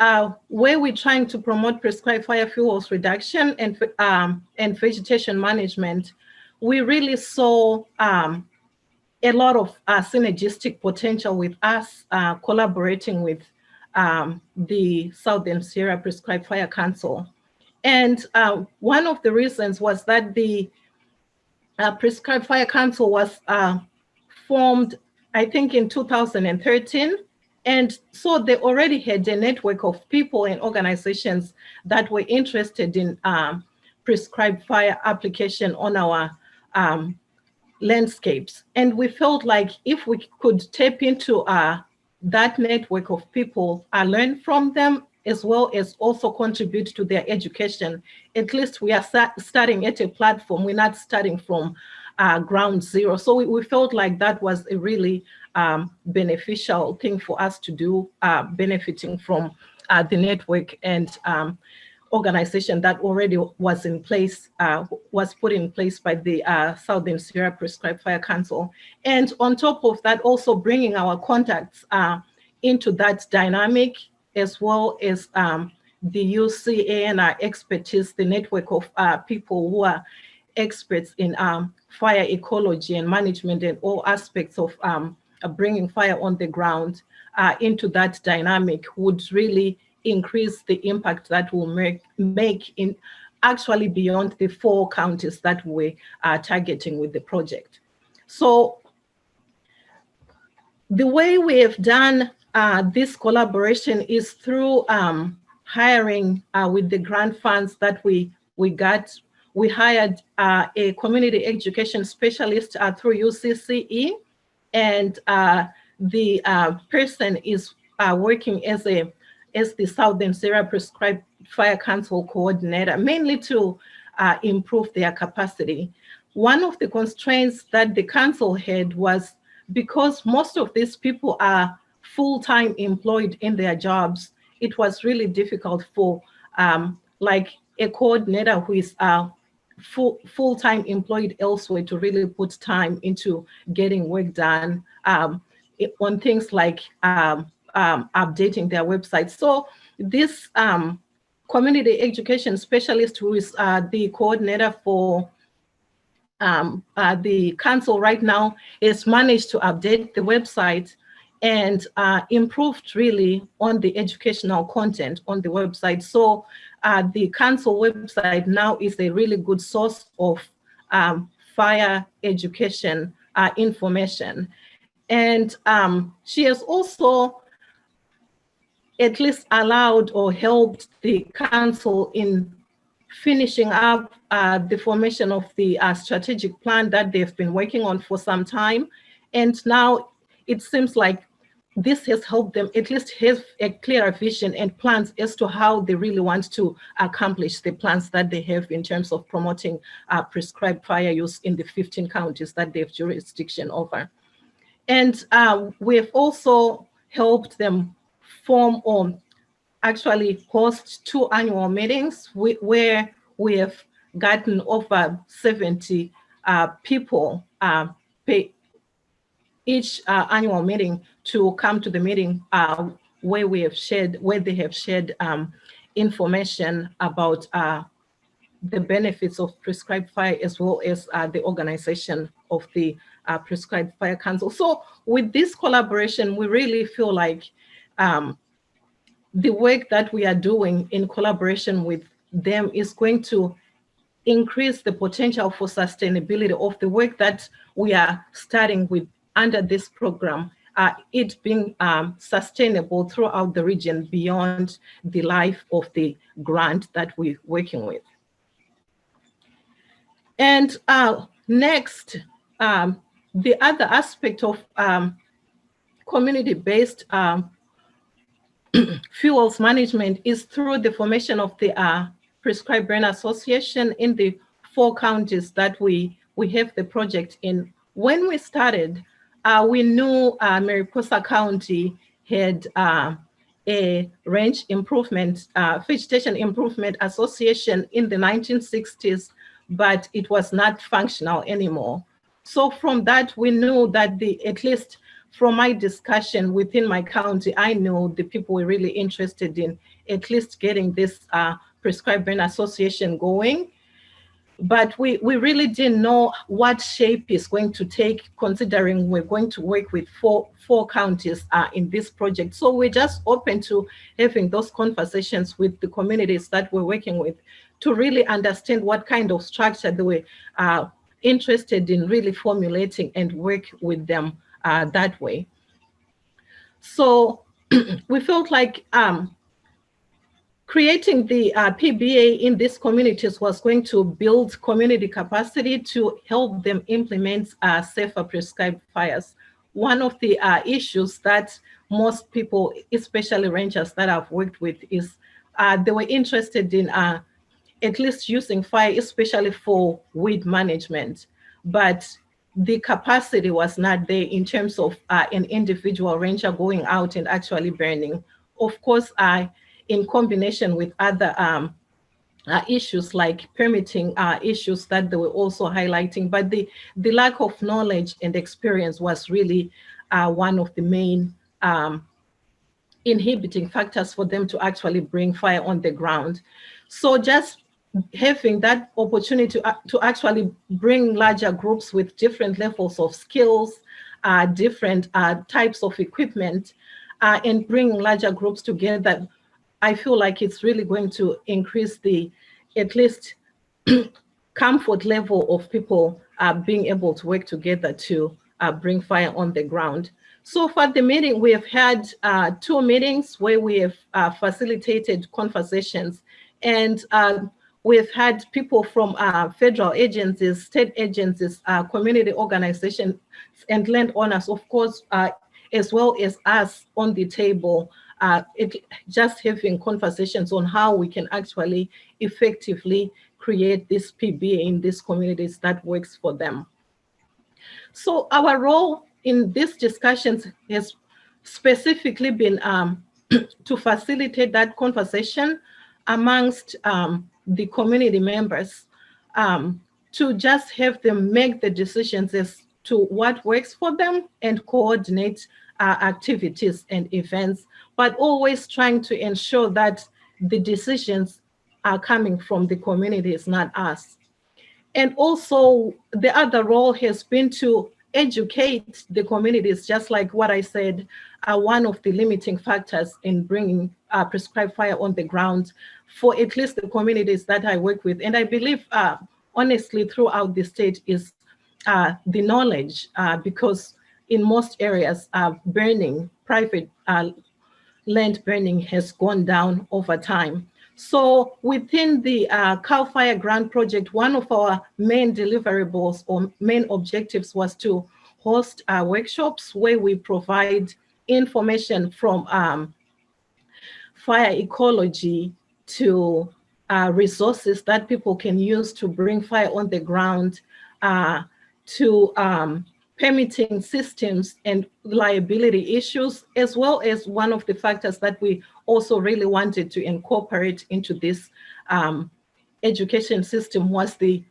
where we're trying to promote prescribed fire fuels reduction and vegetation management, we really saw a lot of synergistic potential with us collaborating with the Southern Sierra Prescribed Fire Council. And one of the reasons was that the Prescribed Fire Council was formed, I think, in 2013. And so they already had a network of people and organizations that were interested in prescribed fire application on our landscapes. And we felt like if we could tap into that network of people, learn from them, as well as also contribute to their education, at least we are starting at a platform. We're not starting from ground zero. So we felt like that was a really beneficial thing for us to do, benefiting from the network and organization that already was in place, was put in place by the Southern Sierra Prescribed Fire Council. And on top of that, also bringing our contacts into that dynamic, as well as the UCA and our expertise, the network of people who are experts in fire ecology and management and all aspects of bringing fire on the ground into that dynamic would really increase the impact that will make in actually beyond the 4 counties that we are targeting with the project. So the way we have done this collaboration is through hiring with the grant funds that we got. We hired a community education specialist through UCCE, and the person is working as the Southern Sierra Prescribed Fire Council coordinator, mainly to improve their capacity. One of the constraints that the council had was because most of these people are full-time employed in their jobs, it was really difficult for like a coordinator who is full-time employed elsewhere to really put time into getting work done on things like updating their website. So this community education specialist, who is the coordinator for the council right now, has managed to update the website and improved really on the educational content on the website. So the council website now is a really good source of fire education information. And she has also at least allowed or helped the council in finishing up the formation of the strategic plan that they've been working on for some time. And now it seems like this has helped them at least have a clearer vision and plans as to how they really want to accomplish the plans that they have in terms of promoting prescribed fire use in the 15 counties that they have jurisdiction over. And we have also helped them form or actually host 2 annual meetings where we have gotten over 70 people each annual meeting to come to the meeting where they have shared information about the benefits of prescribed fire, as well as the organization of the Prescribed Fire Council. So with this collaboration, we really feel like the work that we are doing in collaboration with them is going to increase the potential for sustainability of the work that we are starting with under this program, it being sustainable throughout the region beyond the life of the grant that we're working with. And next, the other aspect of community-based fuels management is through the formation of the Prescribed Burn Association in the 4 counties that we have the project in. When we started, we knew Mariposa County had a range improvement, vegetation improvement association in the 1960s, but it was not functional anymore. So from that, we knew that at least from my discussion within my county, I know the people were really interested in at least getting this Prescribed Burn Association going. But we really didn't know what shape it's going to take, considering we're going to work with four counties in this project. So we're just open to having those conversations with the communities that we're working with to really understand what kind of structure they were interested in really formulating and work with them that way. So we felt like creating the PBA in these communities was going to build community capacity to help them implement safer prescribed fires. One of the issues that most people, especially rangers that I've worked with, is they were interested in at least using fire, especially for weed management. But the capacity was not there in terms of an individual ranger going out and actually burning. Of course, in combination with other issues like permitting issues that they were also highlighting, but the lack of knowledge and experience was really one of the main inhibiting factors for them to actually bring fire on the ground. So just having that opportunity to actually bring larger groups with different levels of skills, different types of equipment, and bring larger groups together, I feel like it's really going to increase the, at least, comfort level of people being able to work together to bring fire on the ground. So for the meeting, we have had 2 meetings where we have facilitated conversations, and we've had people from federal agencies, state agencies, community organizations, and landowners, of course, as well as us on the table, just having conversations on how we can actually effectively create this PBA in these communities that works for them. So our role in these discussions has specifically been to facilitate that conversation amongst the community members, to just have them make the decisions as to what works for them and coordinate activities and events, but always trying to ensure that the decisions are coming from the communities, not us. And also the other role has been to educate the communities, just like what I said, one of the limiting factors in bringing prescribed fire on the ground for at least the communities that I work with. And I believe, honestly, throughout the state is the knowledge, because in most areas, burning, private land burning has gone down over time. So within the CalFire grant project, one of our main deliverables or main objectives was to host workshops where we provide information from fire ecology to resources that people can use to bring fire on the ground, to permitting systems and liability issues, as well as one of the factors that we also really wanted to incorporate into this education system was the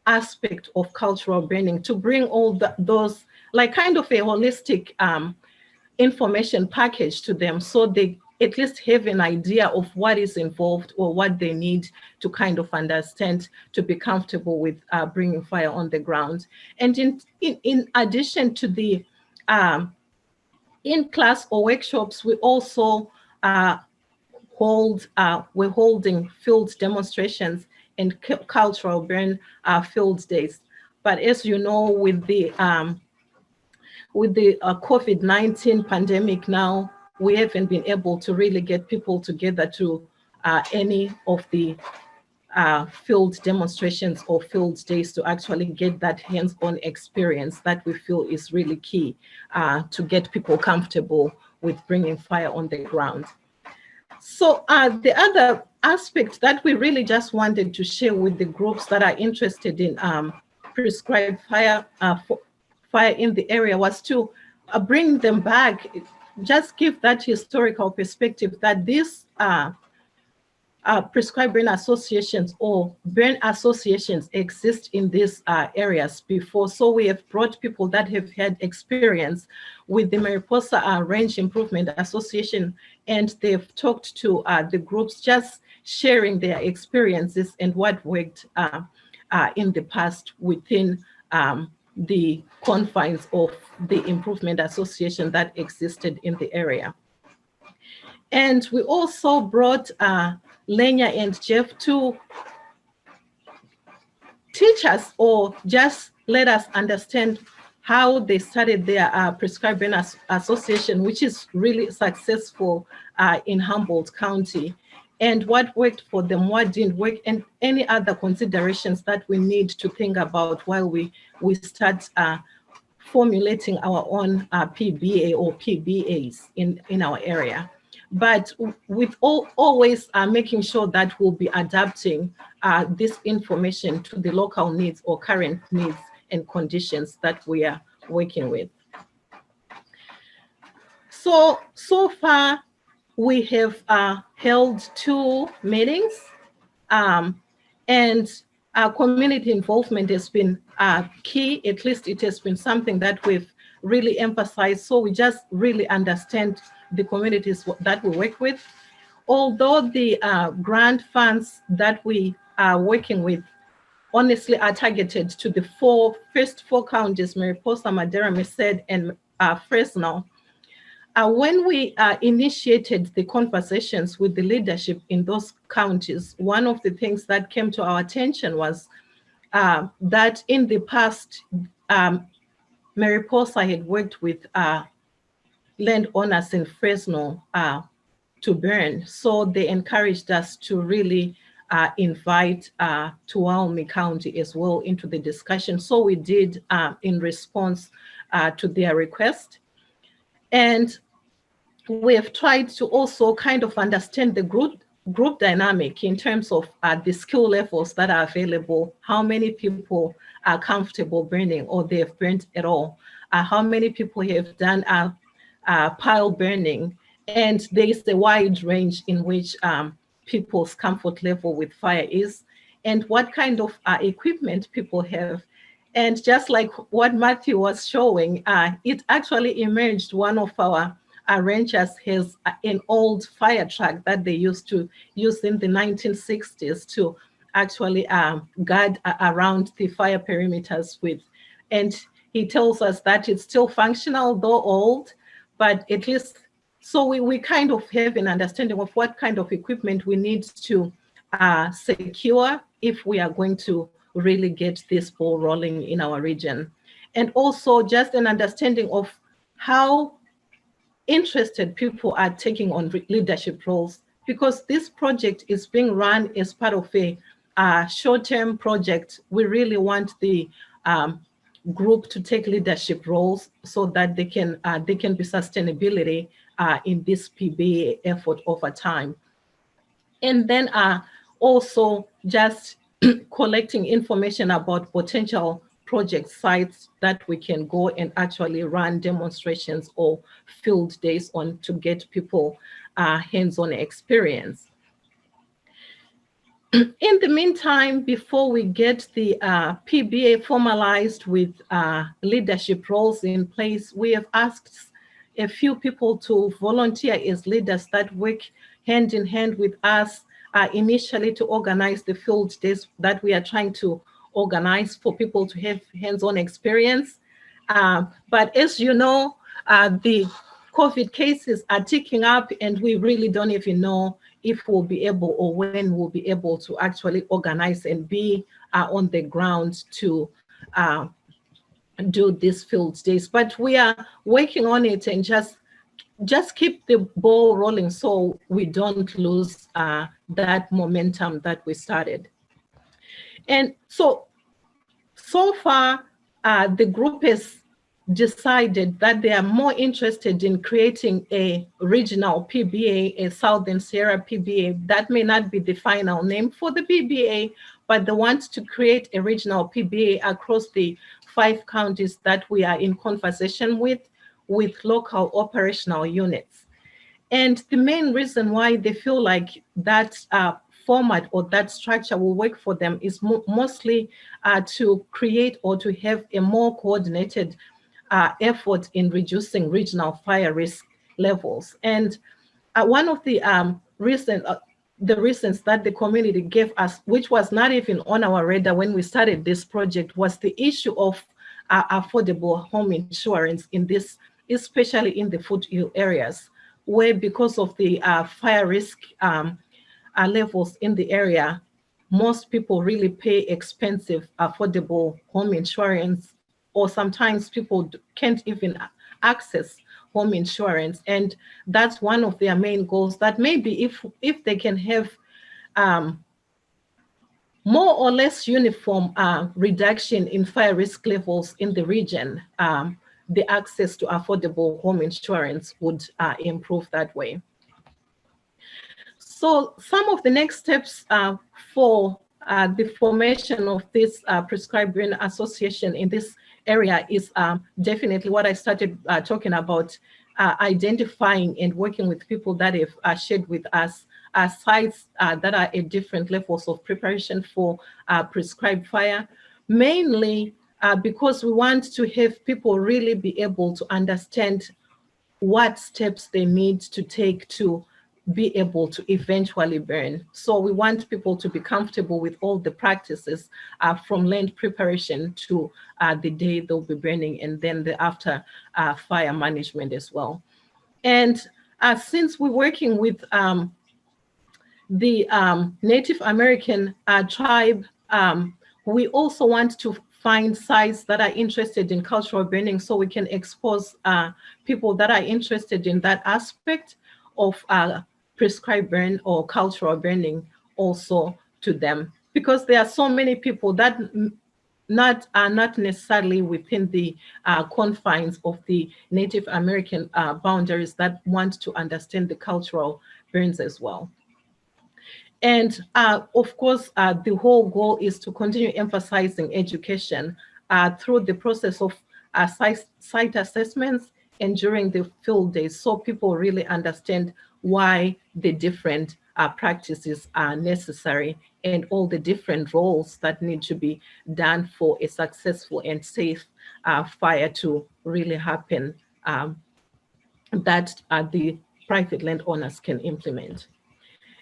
aspect of cultural burning, to bring all those, like kind of a holistic information package to them, so they at least have an idea of what is involved or what they need to kind of understand to be comfortable with bringing fire on the ground. And in addition to the in-class or workshops, we also we're holding field demonstrations and cultural burn field days. But as you know, with the COVID-19 pandemic now, we haven't been able to really get people together to any of the field demonstrations or field days to actually get that hands-on experience that we feel is really key to get people comfortable with bringing fire on the ground. So the other aspect that we really just wanted to share with the groups that are interested in prescribed fire fire in the area was to bring them back, just give that historical perspective that these prescribed burn associations or burn associations exist in these areas before. So we have brought people that have had experience with the Mariposa Range Improvement Association, and they've talked to the groups, just sharing their experiences and what worked in the past within the confines of the Improvement Association that existed in the area. And we also brought Elaina and Jeff to teach us or just let us understand how they started their prescribed burn association, which is really successful in Humboldt County, and what worked for them, what didn't work, and any other considerations that we need to think about while we start formulating our own PBA or PBAs in our area. But with always making sure that we'll be adapting this information to the local needs or current needs and conditions that we are working with. So far, we have held 2 meetings, and our community involvement has been key. At least it has been something that we've really emphasized, so we just really understand the communities that we work with. Although the grant funds that we are working with honestly are targeted to the first four counties, Mariposa, Madera, Merced, and Fresno. When we initiated the conversations with the leadership in those counties, one of the things that came to our attention was that in the past, Mariposa had worked with landowners in Fresno to burn. So they encouraged us to really invite Tuolumne County as well into the discussion. So we did in response to their request. And we have tried to also kind of understand the group dynamic in terms of the skill levels that are available, how many people are comfortable burning or they have burned at all, how many people have done pile burning, and there is a wide range in which people's comfort level with fire is, and what kind of equipment people have. And just like what Matthew was showing, it actually emerged. One of our rangers has an old fire truck that they used to use in the 1960s to actually guard around the fire perimeters with. And he tells us that it's still functional, though old, but at least, so we kind of have an understanding of what kind of equipment we need to secure if we are going to really get this ball rolling in our region. And also just an understanding of how interested people are taking on leadership roles, because this project is being run as part of a short-term project. We really want the group to take leadership roles so that they can be sustainability in this PBA effort over time. And then also just collecting information about potential project sites that we can go and actually run demonstrations or field days on to get people hands-on experience. In the meantime, before we get the PBA formalized with leadership roles in place, we have asked a few people to volunteer as leaders that work hand in hand with us initially to organize the field days that we are trying to organize for people to have hands-on experience. But as you know, the COVID cases are ticking up, and we really don't even know if we'll be able or when we'll be able to actually organize and be on the ground to do these field days. But we are working on it, and just keep the ball rolling so we don't lose that momentum that we started. And so far, the group has decided that they are more interested in creating a regional PBA, a Southern Sierra PBA. That may not be the final name for the PBA, but they want to create a regional PBA across the 5 counties that we are in conversation with local operational units. And the main reason why they feel like that format or that structure will work for them is mostly to create or to have a more coordinated effort in reducing regional fire risk levels. And one of the reasons that the community gave us, which was not even on our radar when we started this project, was the issue of affordable home insurance in this, especially in the foothill areas, where because of the fire risk levels in the area, most people really pay expensive, affordable home insurance, or sometimes people can't even access home insurance. And that's one of their main goals, that maybe if they can have more or less uniform reduction in fire risk levels in the region, the access to affordable home insurance would improve that way. So some of the next steps for the formation of this prescribed burn association in this area is definitely what I started talking about, identifying and working with people that have shared with us sites that are at different levels of preparation for prescribed fire, mainly because we want to have people really be able to understand what steps they need to take to be able to eventually burn. So we want people to be comfortable with all the practices from land preparation to the day they'll be burning, and then the after fire management as well. And since we're working with the Native American tribe, we also want to find sites that are interested in cultural burning so we can expose people that are interested in that aspect of prescribed burn or cultural burning also to them, because there are so many people that are not necessarily within the confines of the Native American boundaries that want to understand the cultural burns as well. And of course, the whole goal is to continue emphasizing education through the process of site assessments and during the field days, so people really understand why the different practices are necessary and all the different roles that need to be done for a successful and safe fire to really happen, that the private landowners can implement.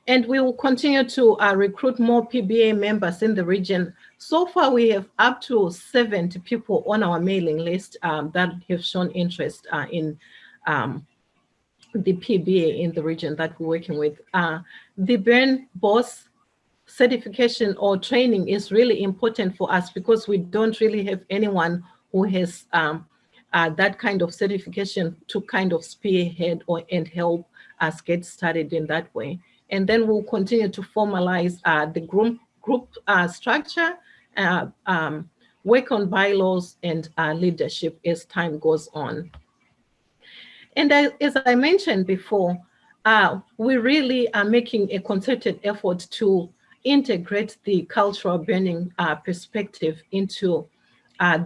And we will continue to recruit more PBA members in the region. So far, we have up to 70 people on our mailing list that have shown interest in the PBA in the region that we're working with. The burn boss certification or training is really important for us because we don't really have anyone who has that kind of certification to kind of spearhead and help us get started in that way. And then we'll continue to formalize the group structure, work on bylaws and leadership as time goes on. And as I mentioned before, we really are making a concerted effort to integrate the cultural burning perspective into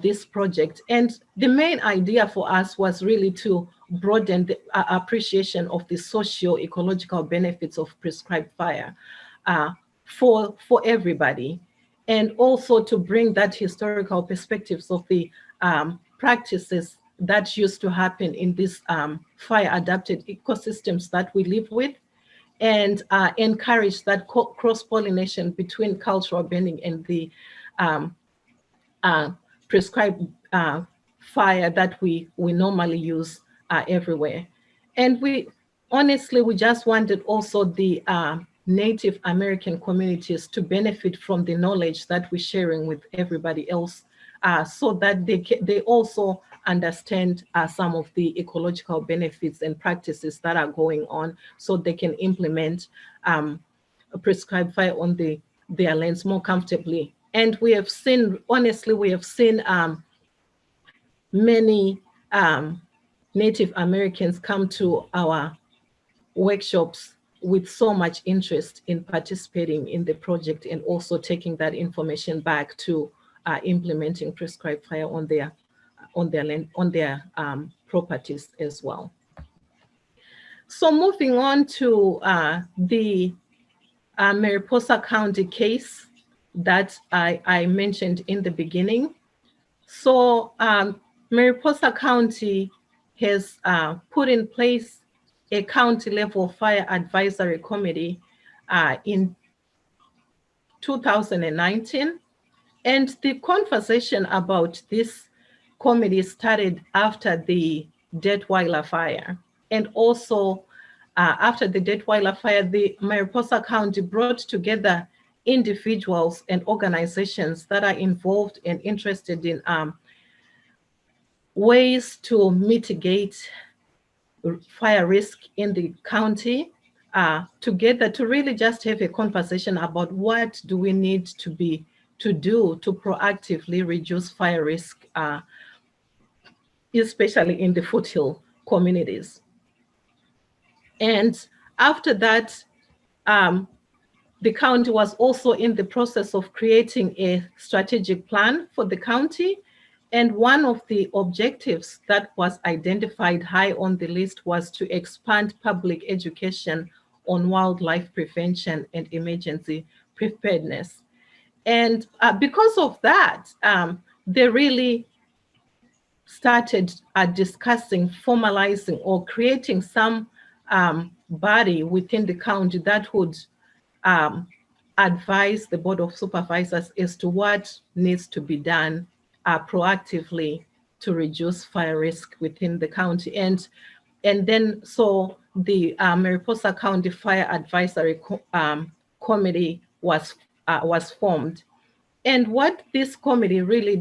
this project. And the main idea for us was really to broaden the appreciation of the socio-ecological benefits of prescribed fire for everybody, and also to bring that historical perspectives of the practices that used to happen in these fire-adapted ecosystems that we live with, and encourage that cross-pollination between cultural burning and the prescribed fire that we normally use everywhere. And we just wanted also the Native American communities to benefit from the knowledge that we're sharing with everybody else, so that they also understand some of the ecological benefits and practices that are going on, so they can implement prescribed fire on their lands more comfortably. And we have seen, honestly, many Native Americans come to our workshops with so much interest in participating in the project and also taking that information back to implementing prescribed fire on their land, on their properties as well. So moving on to the Mariposa County case that I mentioned in the beginning. So Mariposa County has put in place a county level fire advisory committee in 2019. And the conversation about this committee started after the Dept fire. And also after the Dept fire, the Mariposa County brought together individuals and organizations that are involved and interested in ways to mitigate fire risk in the county, together to really just have a conversation about what do we need to do to proactively reduce fire risk, especially in the foothill communities. And after that, the county was also in the process of creating a strategic plan for the county. And one of the objectives that was identified high on the list was to expand public education on wildlife prevention and emergency preparedness. And because of that, they really started discussing, formalizing, or creating some body within the county that would advise the Board of Supervisors as to what needs to be done proactively to reduce fire risk within the county. And then so the Mariposa County Fire Advisory Committee was formed. And what this committee really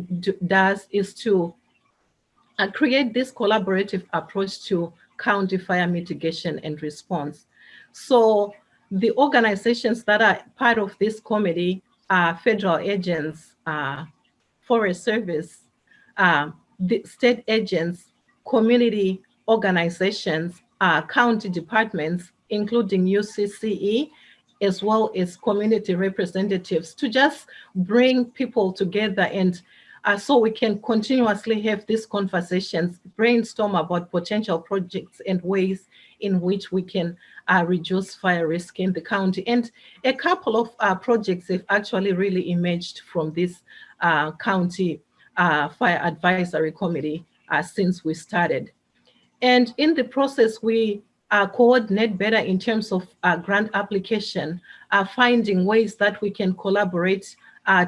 does is to create this collaborative approach to county fire mitigation and response. So the organizations that are part of this committee are federal agents, Forest Service, the state agents, community organizations, county departments, including UCCE, as well as community representatives, to just bring people together and so we can continuously have these conversations, brainstorm about potential projects and ways in which we can reduce fire risk in the county. And a couple of projects have actually really emerged from this county fire advisory committee since we started. And in the process, we coordinate better in terms of grant application, finding ways that we can collaborate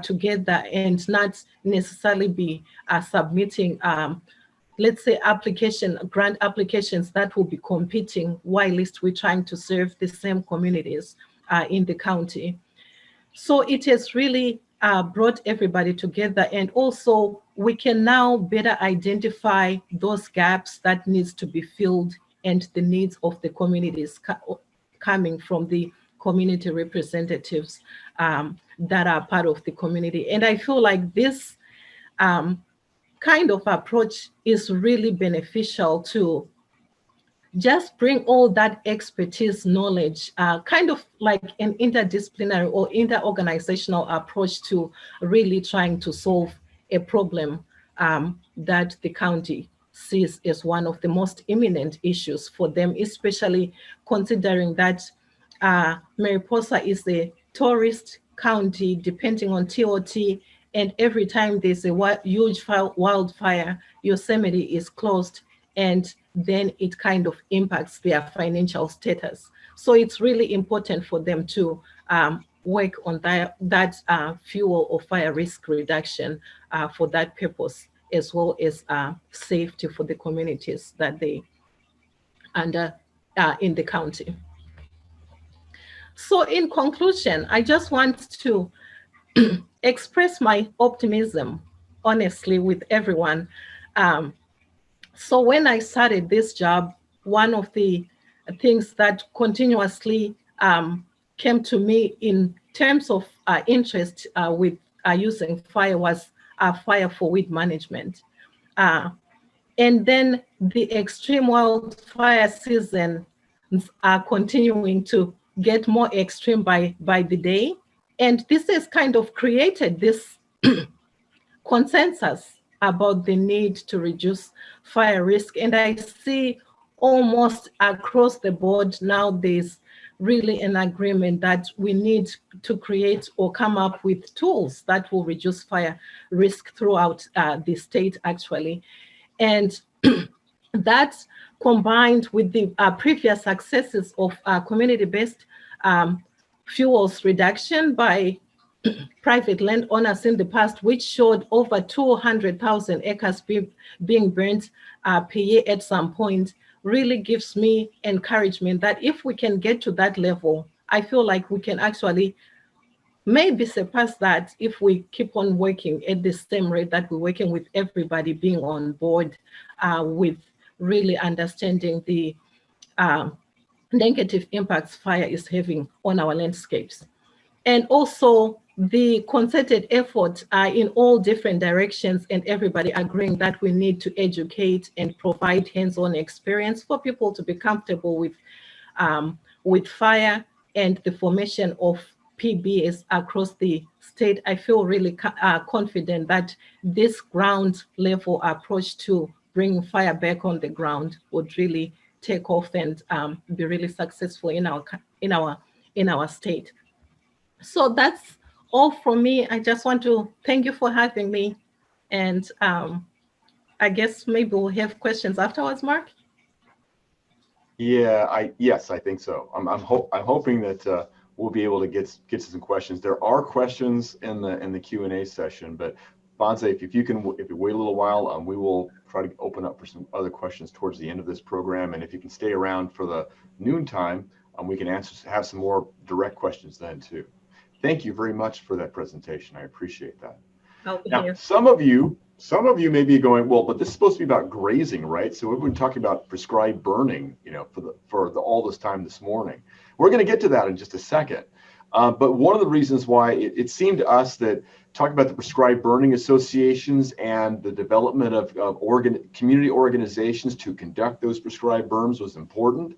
together and not necessarily be submitting, let's say, grant applications that will be competing while we're trying to serve the same communities in the county. So it has really brought everybody together, and also we can now better identify those gaps that needs to be filled and the needs of the communities coming from the community representatives that are part of the community. And I feel like this kind of approach is really beneficial to just bring all that expertise, knowledge, kind of like an interdisciplinary or inter-organizational approach to really trying to solve a problem that the county sees as one of the most imminent issues for them, especially considering that Mariposa is a tourist county depending on TOT, and every time there's a huge wildfire, Yosemite is closed, and then it kind of impacts their financial status. So it's really important for them to work on that fuel or fire risk reduction for that purpose, as well as safety for the communities that they under in the county. So in conclusion, I just want to express my optimism, honestly, with everyone. So when I started this job, one of the things that continuously came to me in terms of interest with using fire was fire for weed management. And then the extreme wildfire seasons are continuing to get more extreme by the day. And this has kind of created this consensus about the need to reduce fire risk. And I see almost across the board now there's really an agreement that we need to create or come up with tools that will reduce fire risk throughout the state, actually. And that combined with the previous successes of community-based fuels reduction by private landowners in the past, which showed over 200,000 acres being burnt per year at some point, really gives me encouragement that if we can get to that level, I feel like we can actually maybe surpass that if we keep on working at the same rate that we're working, with everybody being on board with really understanding the negative impacts fire is having on our landscapes. And also the concerted effort in all different directions, and everybody agreeing that we need to educate and provide hands-on experience for people to be comfortable with fire and the formation of PBS across the state. I feel really confident that this ground level approach to bringing fire back on the ground would really take off and be really successful in our state. So that's all from me. I just want to thank you for having me, and I guess maybe we'll have questions afterwards, Mark. Yeah, yes, I think so. I'm hoping that we'll be able to get to some questions. There are questions in the Q&A session, but Fadzayi, if you wait a little while, we will try to open up for some other questions towards the end of this program. And if you can stay around for the noon time, we can have some more direct questions then too. Thank you very much for that presentation. I appreciate that. Now, some of you may be going, well, but this is supposed to be about grazing, right? So we've been talking about prescribed burning, for all this time this morning. We're going to get to that in just a second. But one of the reasons why it seemed to us that talking about the prescribed burning associations and the development of community organizations to conduct those prescribed burns was important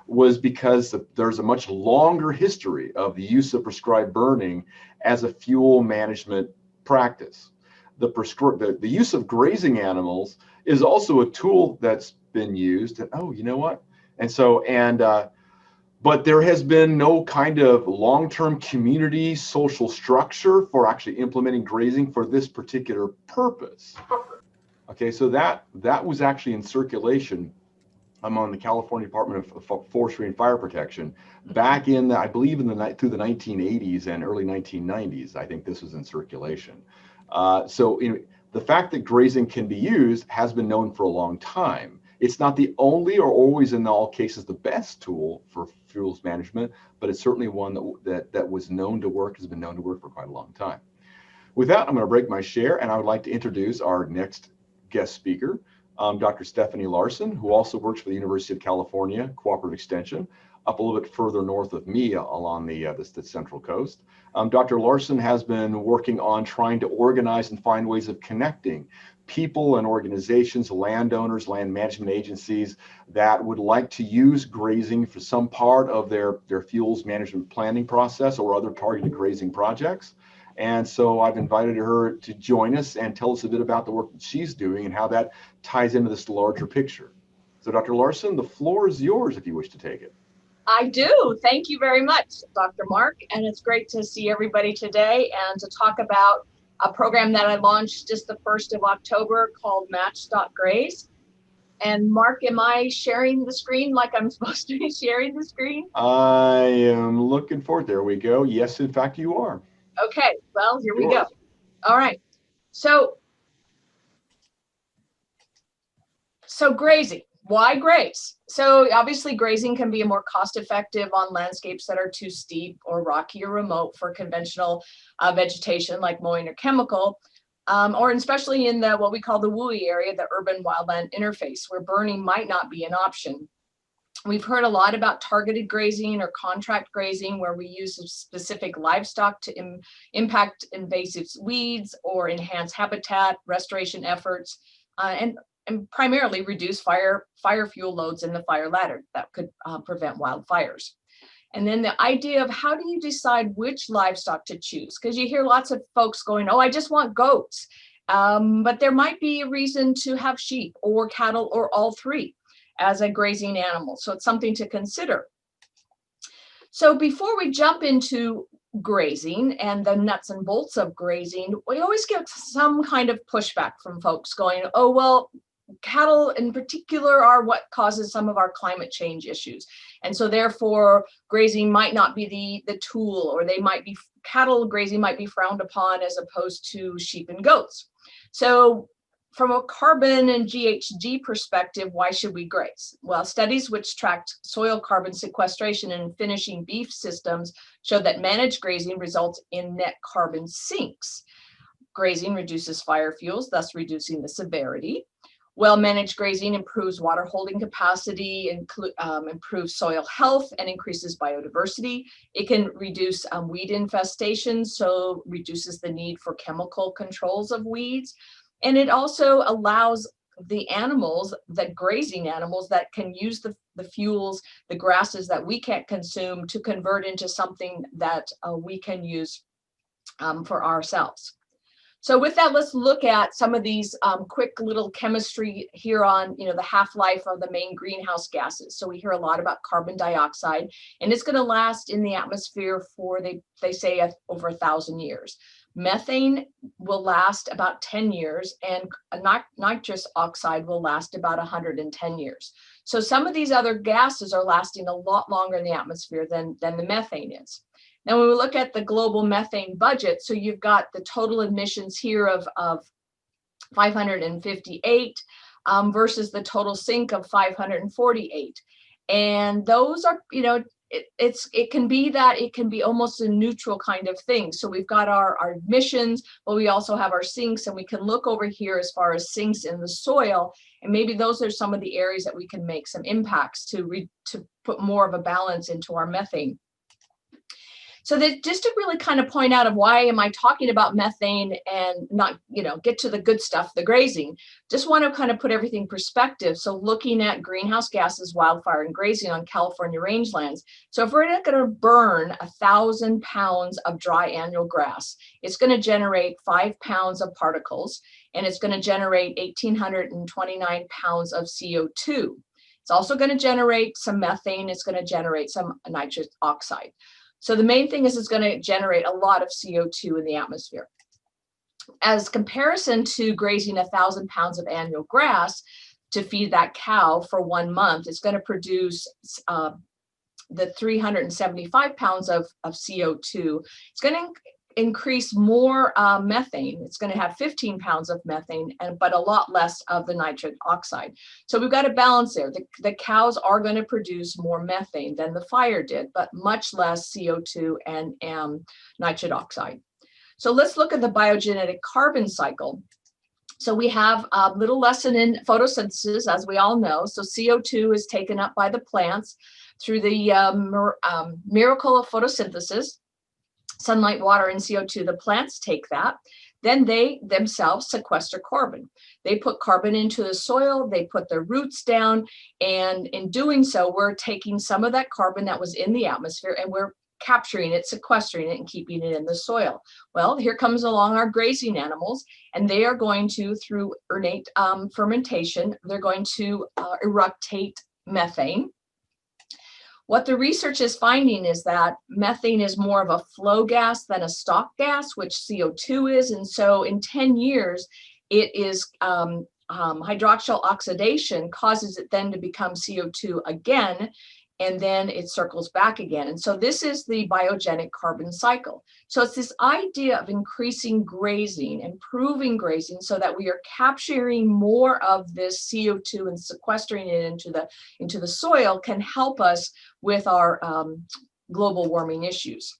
was because there's a much longer history of the use of prescribed burning as a fuel management practice. The use of grazing animals is also a tool that's been used. And oh, you know what? But there has been no kind of long-term community social structure for actually implementing grazing for this particular purpose. Okay, so that was actually in circulation among the California Department of Forestry and Fire Protection back in, I believe, through the 1980s and early 1990s. I think this was in circulation. So the fact that grazing can be used has been known for a long time. It's not the only or always in all cases the best tool for fuels management, but it's certainly one that was known to work, has been known to work for quite a long time. With that, I'm going to break my share, and I would like to introduce our next guest speaker, Dr. Stephanie Larson, who also works for the University of California Cooperative Extension, up a little bit further north of me along the Central Coast. Dr. Larson has been working on trying to organize and find ways of connecting people and organizations, landowners, land management agencies that would like to use grazing for some part of their fuels management planning process or other targeted grazing projects. And so I've invited her to join us and tell us a bit about the work that she's doing and how that ties into this larger picture. So Dr. Larson, the floor is yours if you wish to take it. I do. Thank you very much, Dr. Mark. And it's great to see everybody today and to talk about a program that I launched just the 1st of October called match.graze. And Mark, am I sharing the screen like I'm supposed to be sharing the screen? I am looking for it. There we go. Yes, in fact, you are. Okay, well, here we go. All right. So grazing. Why graze? So obviously grazing can be more cost-effective on landscapes that are too steep or rocky or remote for conventional vegetation like mowing or chemical, or especially in the what we call the WUI area, the urban wildland interface, where burning might not be an option. We've heard a lot about targeted grazing or contract grazing, where we use specific livestock to impact invasive weeds or enhance habitat restoration efforts, and primarily reduce fire fuel loads in the fire ladder that could prevent wildfires. And then the idea of how do you decide which livestock to choose? Because you hear lots of folks going, oh, I just want goats. But there might be a reason to have sheep or cattle or all three as a grazing animal. So it's something to consider. So before we jump into grazing and the nuts and bolts of grazing, we always get some kind of pushback from folks going, oh, well, cattle in particular are what causes some of our climate change issues. And so therefore grazing might not be the tool, or cattle grazing might be frowned upon as opposed to sheep and goats. So from a carbon and GHG perspective, why should we graze? Well, studies which tracked soil carbon sequestration and finishing beef systems showed that managed grazing results in net carbon sinks. Grazing reduces fire fuels, thus reducing the severity. Well-managed grazing improves water holding capacity, improves soil health, and increases biodiversity. It can reduce weed infestation, so reduces the need for chemical controls of weeds. And it also allows the animals, the grazing animals that can use the fuels, the grasses that we can't consume, to convert into something that we can use for ourselves. So with that, let's look at some of these quick little chemistry here on, the half-life of the main greenhouse gases. So we hear a lot about carbon dioxide, and it's going to last in the atmosphere for, they say, over 1,000 years. Methane will last about 10 years, and nitrous oxide will last about 110 years. So some of these other gases are lasting a lot longer in the atmosphere than the methane is. Now, when we look at the global methane budget, so you've got the total emissions here of 558 versus the total sink of 548. And those are, it can be almost a neutral kind of thing. So we've got our emissions, but we also have our sinks, and we can look over here as far as sinks in the soil. And maybe those are some of the areas that we can make some impacts to put more of a balance into our methane. So that just to really kind of point out of why am I talking about methane and not, get to the good stuff, the grazing, just want to kind of put everything in perspective. So looking at greenhouse gases, wildfire, and grazing on California rangelands. So if we're not going to burn 1,000 pounds of dry annual grass, it's going to generate 5 pounds of particles, and it's going to generate 1,829 pounds of CO2. It's also going to generate some methane. It's going to generate some nitrous oxide. So the main thing is it's going to generate a lot of CO2 in the atmosphere. As comparison to grazing 1,000 pounds of annual grass to feed that cow for 1 month, it's going to produce the 375 pounds of CO2. It's going to increase more methane. It's going to have 15 pounds of methane, but a lot less of the nitric oxide. So we've got a balance there. The cows are going to produce more methane than the fire did, but much less CO2 and nitric oxide. So let's look at the biogenetic carbon cycle. So we have a little lesson in photosynthesis, as we all know. So CO2 is taken up by the plants through the miracle of photosynthesis. Sunlight, water, and CO2, the plants take that. Then they themselves sequester carbon. They put carbon into the soil, they put their roots down, and in doing so, we're taking some of that carbon that was in the atmosphere and we're capturing it, sequestering it, and keeping it in the soil. Well, here comes along our grazing animals, and they are going to, through innate fermentation, they're going to eructate methane. What the research is finding is that methane is more of a flow gas than a stock gas, which CO2 is. And so in 10 years, it is hydroxyl oxidation causes it then to become CO2 again, and then it circles back again. And so this is the biogenic carbon cycle. So it's this idea of increasing grazing, improving grazing, so that we are capturing more of this CO2 and sequestering it into the soil can help us with our global warming issues.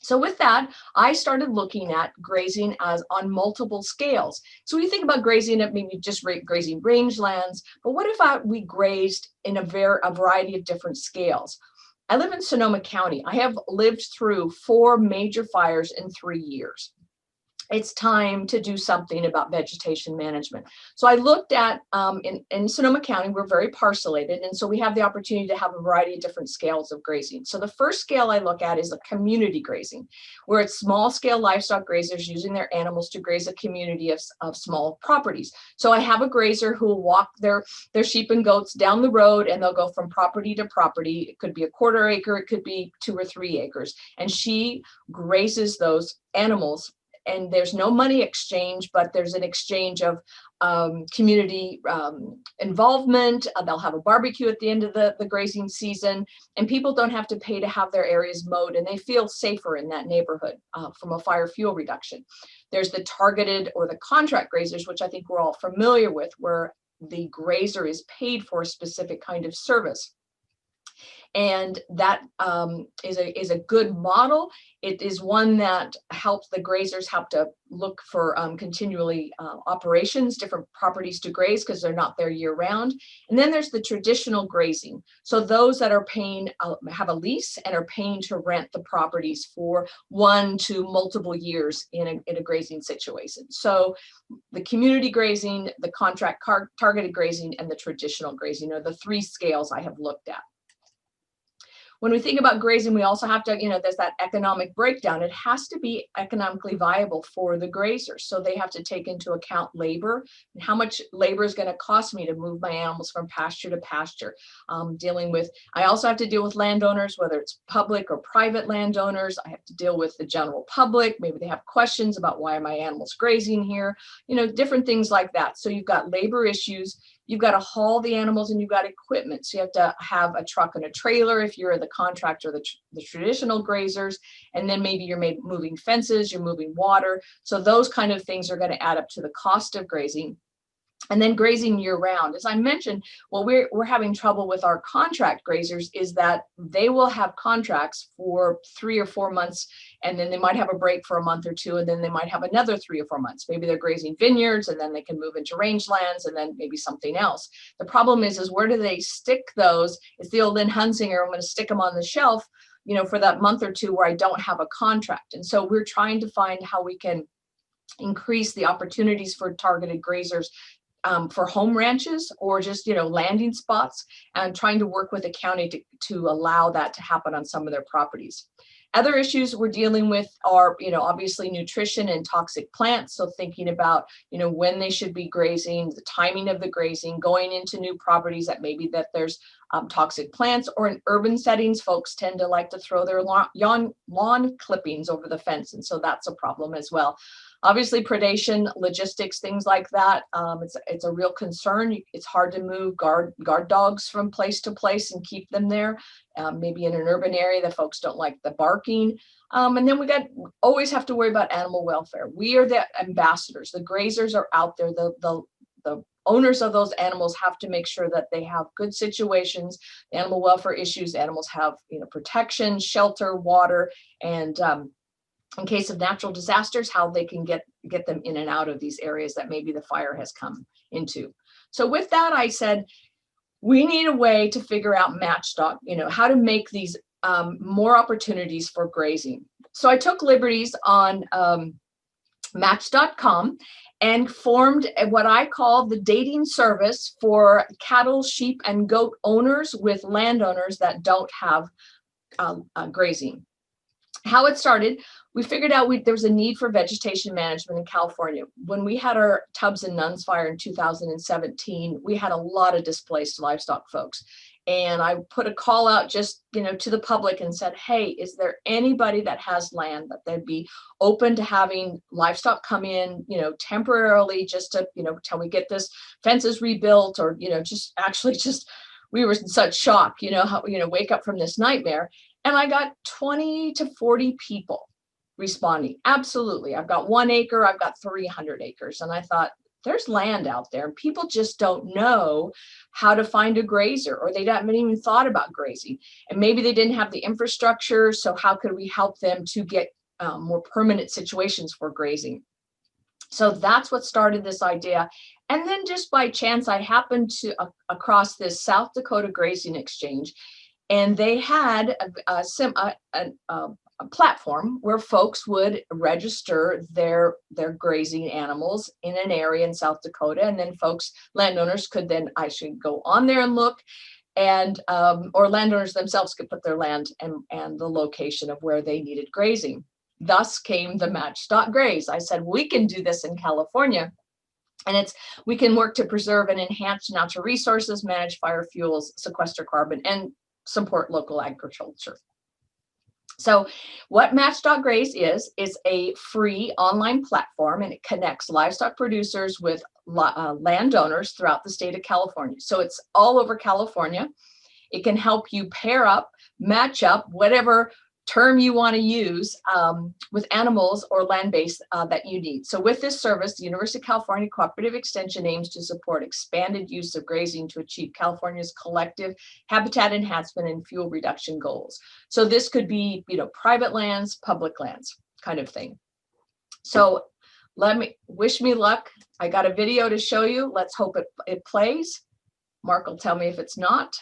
So with that, I started looking at grazing as on multiple scales. So when you think about grazing, it maybe just grazing rangelands, but what if we grazed in a variety of different scales? I live in Sonoma County. I have lived through 4 major fires in 3 years. It's time to do something about vegetation management. So I looked at, in Sonoma County, we're very parcellated, and so we have the opportunity to have a variety of different scales of grazing. So the first scale I look at is a community grazing, where it's small scale livestock grazers using their animals to graze a community of small properties. So I have a grazer who will walk their sheep and goats down the road, and they'll go from property to property. It could be a 1/4 acre, it could be 2 or 3 acres, and she grazes those animals. And there's no money exchange, but there's an exchange of community involvement. They'll have a barbecue at the end of the grazing season, and people don't have to pay to have their areas mowed, and they feel safer in that neighborhood from a fire fuel reduction. There's the targeted or the contract grazers, which I think we're all familiar with, where the grazer is paid for a specific kind of service. And that is a good model. It is one that helps the grazers have to look for continually operations, different properties to graze because they're not there year round. And then there's the traditional grazing. So those that are paying, have a lease and are paying to rent the properties for 1 to multiple years in a grazing situation. So the community grazing, the contract targeted grazing, and the traditional grazing are the 3 scales I have looked at. When we think about grazing, we also have to, there's that economic breakdown. It has to be economically viable for the grazers. So they have to take into account labor and how much labor is going to cost me to move my animals from pasture to pasture. I also have to deal with landowners, whether it's public or private landowners. I have to deal with the general public. Maybe they have questions about why are my animals grazing here, different things like that. So you've got labor issues. You've got to haul the animals, and you've got equipment. So you have to have a truck and a trailer if you're the contractor, the traditional grazers, and then maybe you're moving fences, you're moving water. So those kind of things are going to add up to the cost of grazing. And then grazing year round. As I mentioned, what we're having trouble with our contract grazers is that they will have contracts for 3 or 4 months, and then they might have a break for a month or 2, and then they might have another 3 or 4 months. Maybe they're grazing vineyards, and then they can move into rangelands, and then maybe something else. The problem is where do they stick those? It's the old Lynn Hunsinger, I'm going to stick them on the shelf, for that month or 2 where I don't have a contract. And so we're trying to find how we can increase the opportunities for targeted grazers for home ranches or just, landing spots, and trying to work with the county to allow that to happen on some of their properties. Other issues we're dealing with are, obviously nutrition and toxic plants. So thinking about, when they should be grazing, the timing of the grazing, going into new properties that maybe that there's toxic plants, or in urban settings, folks tend to like to throw their lawn clippings over the fence. And so that's a problem as well. Obviously, predation, logistics, things like that. It's a real concern. It's hard to move guard dogs from place to place and keep them there. Maybe in an urban area, the folks don't like the barking. And then we always have to worry about animal welfare. We are the ambassadors. The grazers are out there. The owners of those animals have to make sure that they have good situations, animal welfare issues. Animals have, protection, shelter, water, and in case of natural disasters, how they can get them in and out of these areas that maybe the fire has come into. So with that, I said, we need a way to figure out match., how to make these more opportunities for grazing. So I took liberties on match.com and formed what I call the dating service for cattle, sheep, and goat owners with landowners that don't have grazing. How it started, we figured out there was a need for vegetation management in California. When we had our Tubbs and Nuns fire in 2017, we had a lot of displaced livestock folks. And I put a call out just, to the public and said, hey, is there anybody that has land that they'd be open to having livestock come in, temporarily just to, till we get this fences rebuilt, or, we were in such shock, wake up from this nightmare. And I got 20 to 40 people responding. Absolutely. I've got 1 acre, I've got 300 acres. And I thought, there's land out there and people just don't know how to find a grazer, or they haven't even thought about grazing. And maybe they didn't have the infrastructure. So how could we help them to get more permanent situations for grazing? So that's what started this idea. And then just by chance, I happened to across this South Dakota Grazing Exchange, and they had a platform where folks would register their grazing animals in an area in South Dakota, and then landowners could then actually go on there and look, and or landowners themselves could put their land and the location of where they needed grazing. Thus came the match.graze. I said, we can do this in California, and we can work to preserve and enhance natural resources, manage fire fuels, sequester carbon, and support local agriculture. So what match.graze is a free online platform, and it connects livestock producers with landowners throughout the state of California. So it's all over California. It can help you pair up, match up, whatever term you want to use with animals or land base that you need. So with this service, the University of California Cooperative Extension aims to support expanded use of grazing to achieve California's collective habitat enhancement and fuel reduction goals. So this could be, private lands, public lands kind of thing. So wish me luck. I got a video to show you. Let's hope it plays. Mark will tell me if it's not.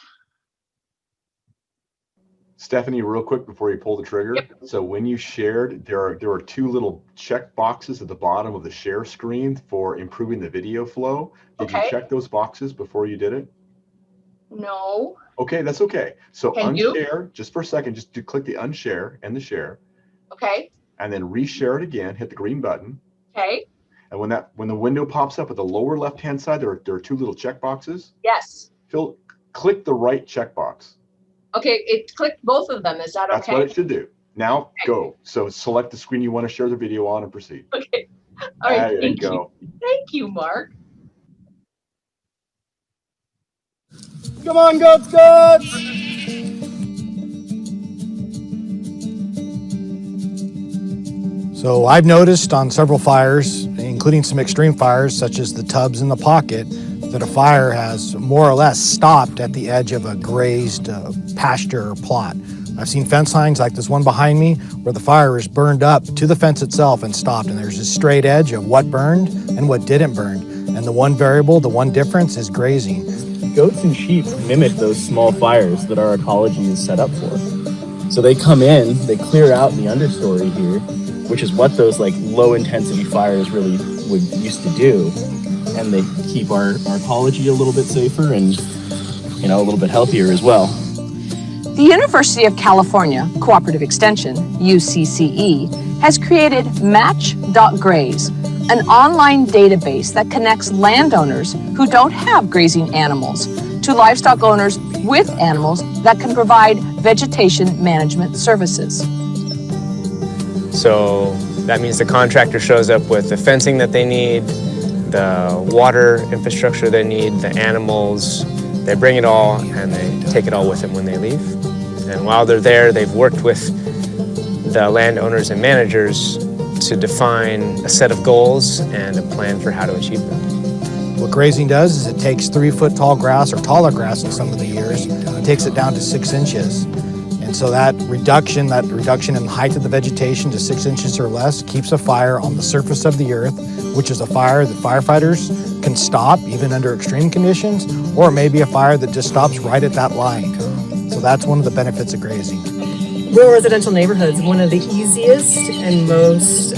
Stephanie, real quick before you pull the trigger. Yep. So when you shared, there are 2 little check boxes at the bottom of the share screen for improving the video flow. Did you check those boxes before you did it? No. Okay, that's okay. So Can unshare, just for a second, just to click the unshare and the share. Okay. And then reshare it again, hit the green button. Okay. And when the window pops up at the lower left-hand side, there are 2 little check boxes. Yes. Click the right check box. Okay, it clicked both of them. Is that okay? That's what it should do. Now go. So select the screen you want to share the video on and proceed. Okay. All right. There you go. Thank you, Mark. Come on, goats, goats! So I've noticed on several fires, including some extreme fires such as the Tubbs in the Pocket, that a fire has more or less stopped at the edge of a grazed pasture or plot. I've seen fence lines like this one behind me where the fire is burned up to the fence itself and stopped, and there's a straight edge of what burned and what didn't burn. And the one variable, the one difference is grazing. Goats and sheep mimic those small fires that our ecology is set up for. So they come in, they clear out the understory here, which is what those low intensity fires really used to do. And they keep our ecology a little bit safer and, a little bit healthier as well. The University of California Cooperative Extension, UCCE, has created match.graze, an online database that connects landowners who don't have grazing animals to livestock owners with animals that can provide vegetation management services. So that means the contractor shows up with the fencing that they need, the water infrastructure they need, the animals. They bring it all and they take it all with them when they leave. And while they're there, they've worked with the landowners and managers to define a set of goals and a plan for how to achieve them. What grazing does is it takes 3-foot tall grass, or taller grass in some of the years, and takes it down to 6 inches. And so that reduction in height of the vegetation to 6 inches or less keeps a fire on the surface of the earth, which is a fire that firefighters can stop even under extreme conditions, or maybe a fire that just stops right at that line. So that's one of the benefits of grazing. Rural residential neighborhoods, one of the easiest and most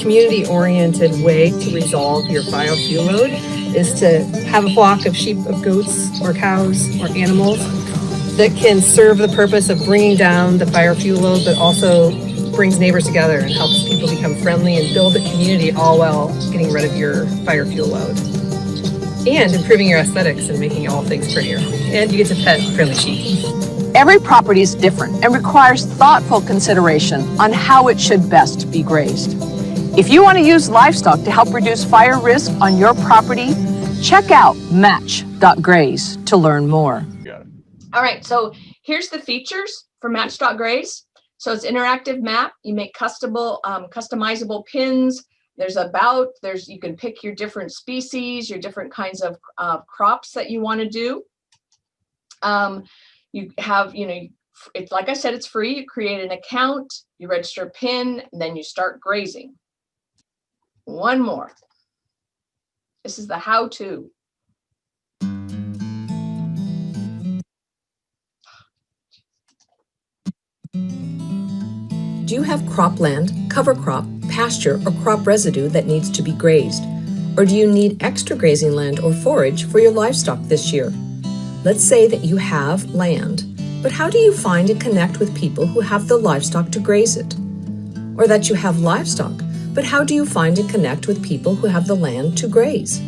community-oriented way to resolve your biofuel load is to have a flock of sheep, of goats, or cows, or animals that can serve the purpose of bringing down the biofuel load, but also brings neighbors together and helps people become friendly and build a community, all while getting rid of your biofuel load and improving your aesthetics and making all things prettier. And you get to pet friendly sheep. Every property is different and requires thoughtful consideration on how it should best be grazed. If you want to use livestock to help reduce fire risk on your property, check out match.graze to learn more. All right, so here's the features for match.graze. So it's interactive map. You make customizable pins. You can pick your different species, your different kinds of crops that you want to do. You have, it's like I said, it's free. You create an account, you register a pin, and then you start grazing. One more. This is the how-to. Do you have cropland, cover crop, pasture, or crop residue that needs to be grazed? Or do you need extra grazing land or forage for your livestock this year? Let's say that you have land, but how do you find and connect with people who have the livestock to graze it? Or that you have livestock, but how do you find and connect with people who have the land to graze?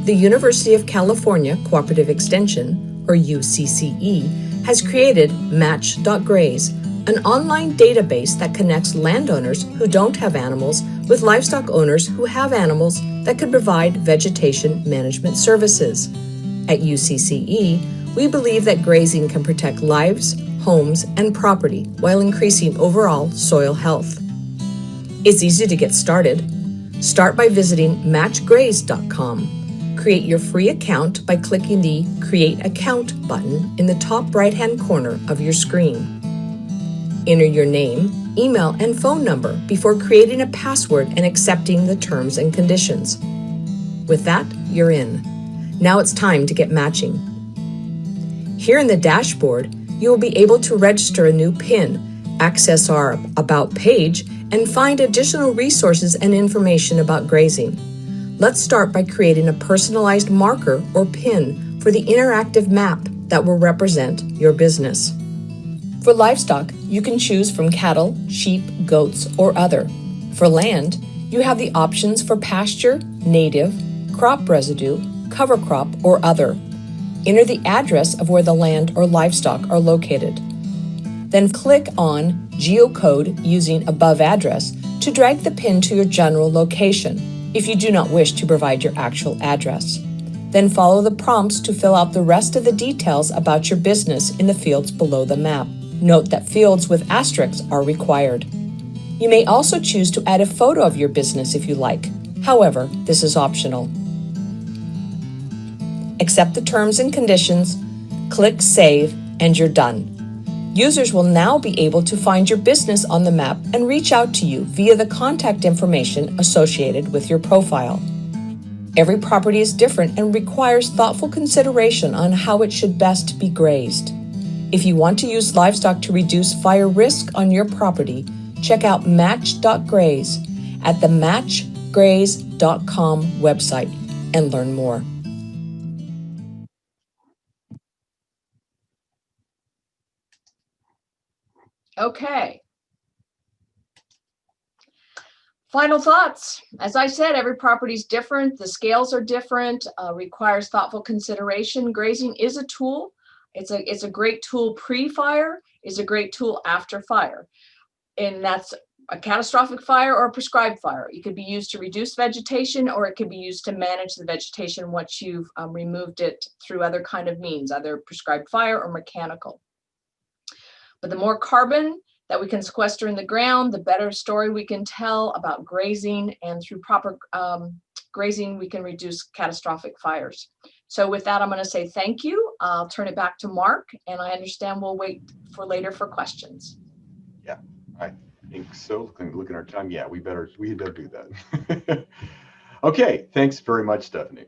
The University of California Cooperative Extension, or UCCE, has created match.graze, an online database that connects landowners who don't have animals with livestock owners who have animals that could provide vegetation management services. At UCCE, we believe that grazing can protect lives, homes, and property while increasing overall soil health. It's easy to get started. Start by visiting matchgraze.com. Create your free account by clicking the Create Account button in the top right-hand corner of your screen. Enter your name, email, and phone number before creating a password and accepting the terms and conditions. With that, you're in. Now it's time to get matching. Here in the dashboard, you will be able to register a new PIN, access our About page, and find additional resources and information about grazing. Let's start by creating a personalized marker or PIN for the interactive map that will represent your business. For livestock, you can choose from cattle, sheep, goats, or other. For land, you have the options for pasture, native, crop residue, cover crop, or other. Enter the address of where the land or livestock are located. Then click on Geocode using Above Address to drag the pin to your general location, if you do not wish to provide your actual address. Then follow the prompts to fill out the rest of the details about your business in the fields below the map. Note that fields with asterisks are required. You may also choose to add a photo of your business if you like. However, this is optional. Accept the terms and conditions, click Save, and you're done. Users will now be able to find your business on the map and reach out to you via the contact information associated with your profile. Every property is different and requires thoughtful consideration on how it should best be grazed. If you want to use livestock to reduce fire risk on your property, check out match.graze at the matchgraze.com website and learn more. Okay. Final thoughts. As I said, every property is different. The scales are different, requires thoughtful consideration. Grazing is a tool. It's a great tool pre-fire, is a great tool after fire. And that's a catastrophic fire or a prescribed fire. It could be used to reduce vegetation, or it could be used to manage the vegetation once you've removed it through other kind of means, either prescribed fire or mechanical. But the more carbon that we can sequester in the ground, the better story we can tell about grazing, and through proper grazing, we can reduce catastrophic fires. So with that, I'm going to say thank you. I'll turn it back to Mark, and I understand we'll wait for later for questions. Yeah, I think so. Looking at our time, yeah, we better do that. Okay, thanks very much, Stephanie.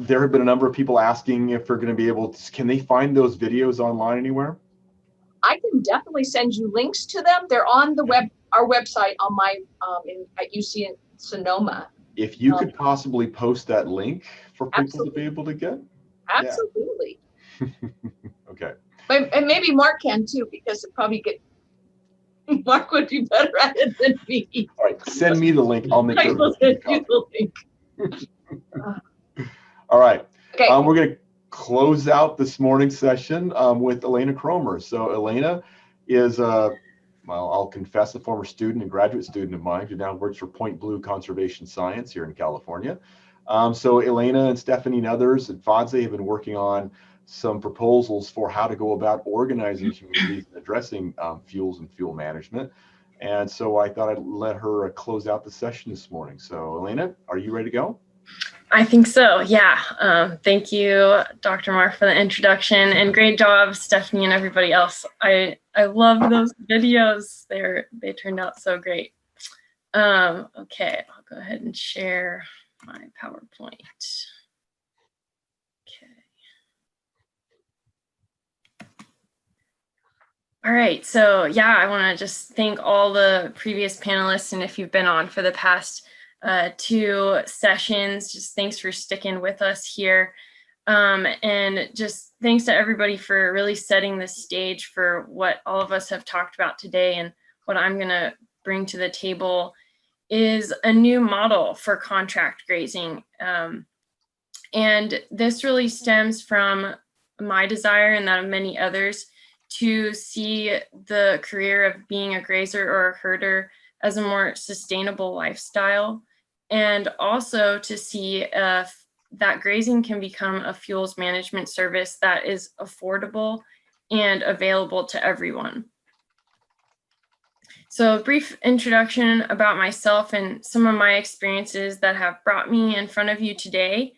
There have been a number of people asking if we're going to be able to, can they find those videos online anywhere? I can definitely send you links to them. They're on the our website on my at UC in Sonoma. If you could possibly post that link for people absolutely. to be able to get. Absolutely. Yeah. Okay. And maybe Mark can too, because it probably Mark would be better at it than me. All right, send me the link. I'll make sure. I will send you the link. All right. Okay. We're going to close out this morning's session with Elaina Cromer. So Elaina is, well, I'll confess, a former student and graduate student of mine who now works for Point Blue Conservation Science here in California. So Elaina and Stephanie and others at Fadzayi have been working on some proposals for how to go about organizing communities and addressing fuels and fuel management. And so I thought I'd let her close out the session this morning. So Elaina, are you ready to go? I think so, yeah. Thank you, Dr. Mark, for the introduction, and great job, Stephanie and everybody else. I love those videos. They turned out so great. Okay, I'll go ahead and share my PowerPoint. Okay. All right, so yeah, I want to just thank all the previous panelists, and if you've been on for the past 2 sessions, just thanks for sticking with us here. And just thanks to everybody for really setting the stage for what all of us have talked about today. And what I'm going to bring to the table is a new model for contract grazing. And this really stems from my desire and that of many others to see the career of being a grazer or a herder as a more sustainable lifestyle, and also to see if that grazing can become a fuels management service that is affordable and available to everyone. So a brief introduction about myself and some of my experiences that have brought me in front of you today.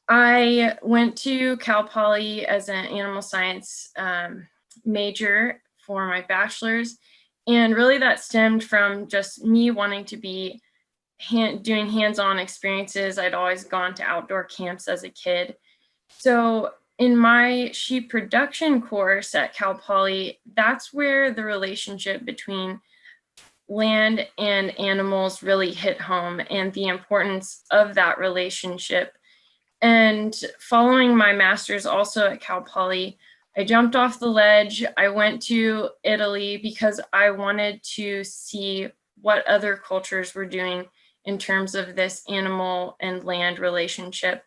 I went to Cal Poly as an animal science major for my bachelor's. And really that stemmed from just me wanting to be doing hands-on experiences. I'd always gone to outdoor camps as a kid. So in my sheep production course at Cal Poly, that's where the relationship between land and animals really hit home, and the importance of that relationship. And following my master's also at Cal Poly, I jumped off the ledge. I went to Italy because I wanted to see what other cultures were doing in terms of this animal and land relationship.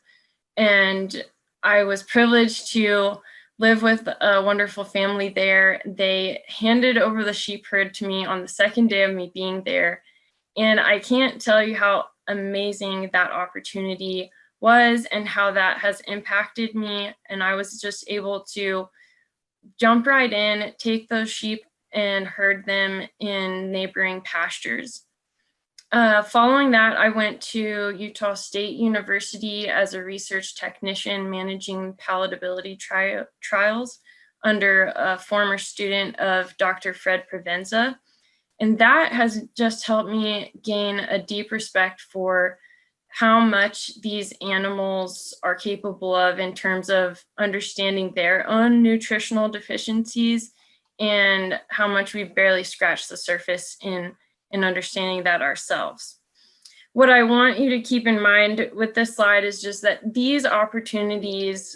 And I was privileged to live with a wonderful family there. They handed over the sheep herd to me on the second day of me being there. And I can't tell you how amazing that opportunity was and how that has impacted me. And I was just able to jump right in, take those sheep and herd them in neighboring pastures. Following that, I went to Utah State University as a research technician managing palatability trials under a former student of Dr. Fred Provenza. And that has just helped me gain a deep respect for how much these animals are capable of in terms of understanding their own nutritional deficiencies, and how much we've barely scratched the surface in understanding that ourselves. What I want you to keep in mind with this slide is just that these opportunities,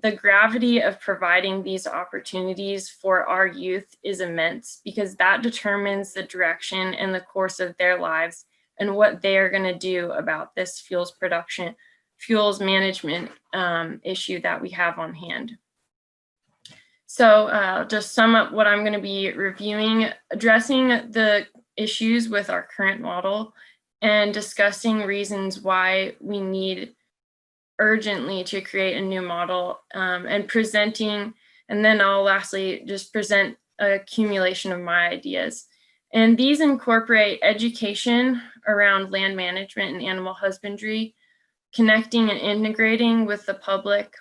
the gravity of providing these opportunities for our youth is immense, because that determines the direction and the course of their lives and what they are going to do about this fuels management issue that we have on hand. So just sum up what I'm going to be reviewing, addressing the issues with our current model, and discussing reasons why we need urgently to create a new model, and presenting, and then I'll lastly just present a accumulation of my ideas. And these incorporate education around land management and animal husbandry, connecting and integrating with the public,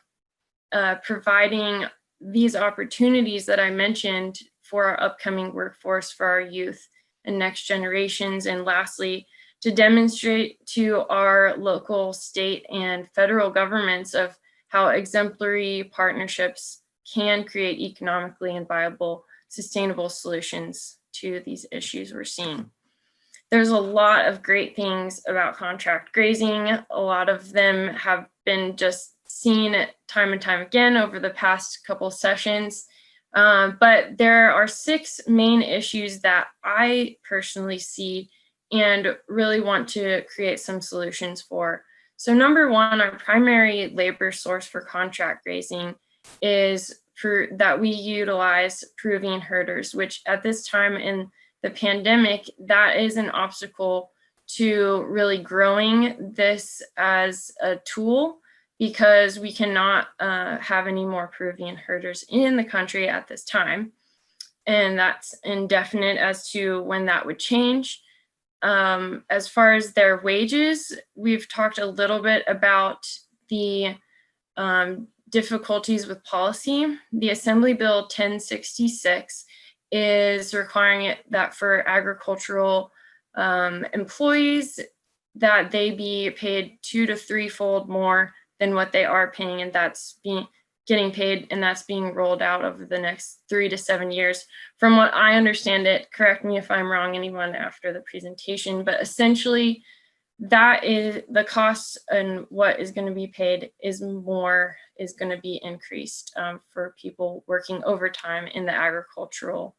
providing these opportunities that I mentioned for our upcoming workforce, for our youth and next generations, and lastly, to demonstrate to our local, state, and federal governments of how exemplary partnerships can create economically and viable, sustainable solutions to these issues we're seeing. There's a lot of great things about contract grazing. A lot of them have been just seen time and time again over the past couple sessions. But there are 6 main issues that I personally see and really want to create some solutions for. So number 1, our primary labor source for contract grazing is that we utilize Peruvian herders, which at this time in the pandemic, that is an obstacle to really growing this as a tool, because we cannot have any more Peruvian herders in the country at this time. And that's indefinite as to when that would change. As far as their wages, we've talked a little bit about the difficulties with policy. The Assembly Bill 1066 is requiring that for agricultural employees that they be paid 2 to 3-fold more than what they are paying, and that's getting paid, and that's being rolled out over the next 3 to 7 years. From what I understand it, correct me if I'm wrong, anyone after the presentation, but essentially that is the cost, and what is going to be paid is going to be increased for people working overtime in the agricultural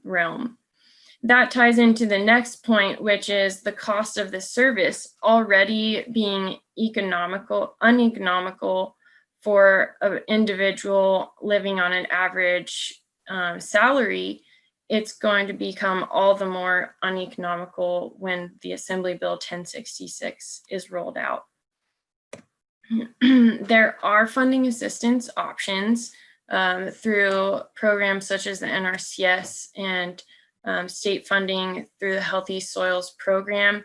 realm. That ties into the next point, which is the cost of the service already being uneconomical for an individual living on an average salary. It's going to become all the more uneconomical when the Assembly Bill 1066 is rolled out. There are funding assistance options through programs such as the NRCS and state funding through the Healthy Soils Program.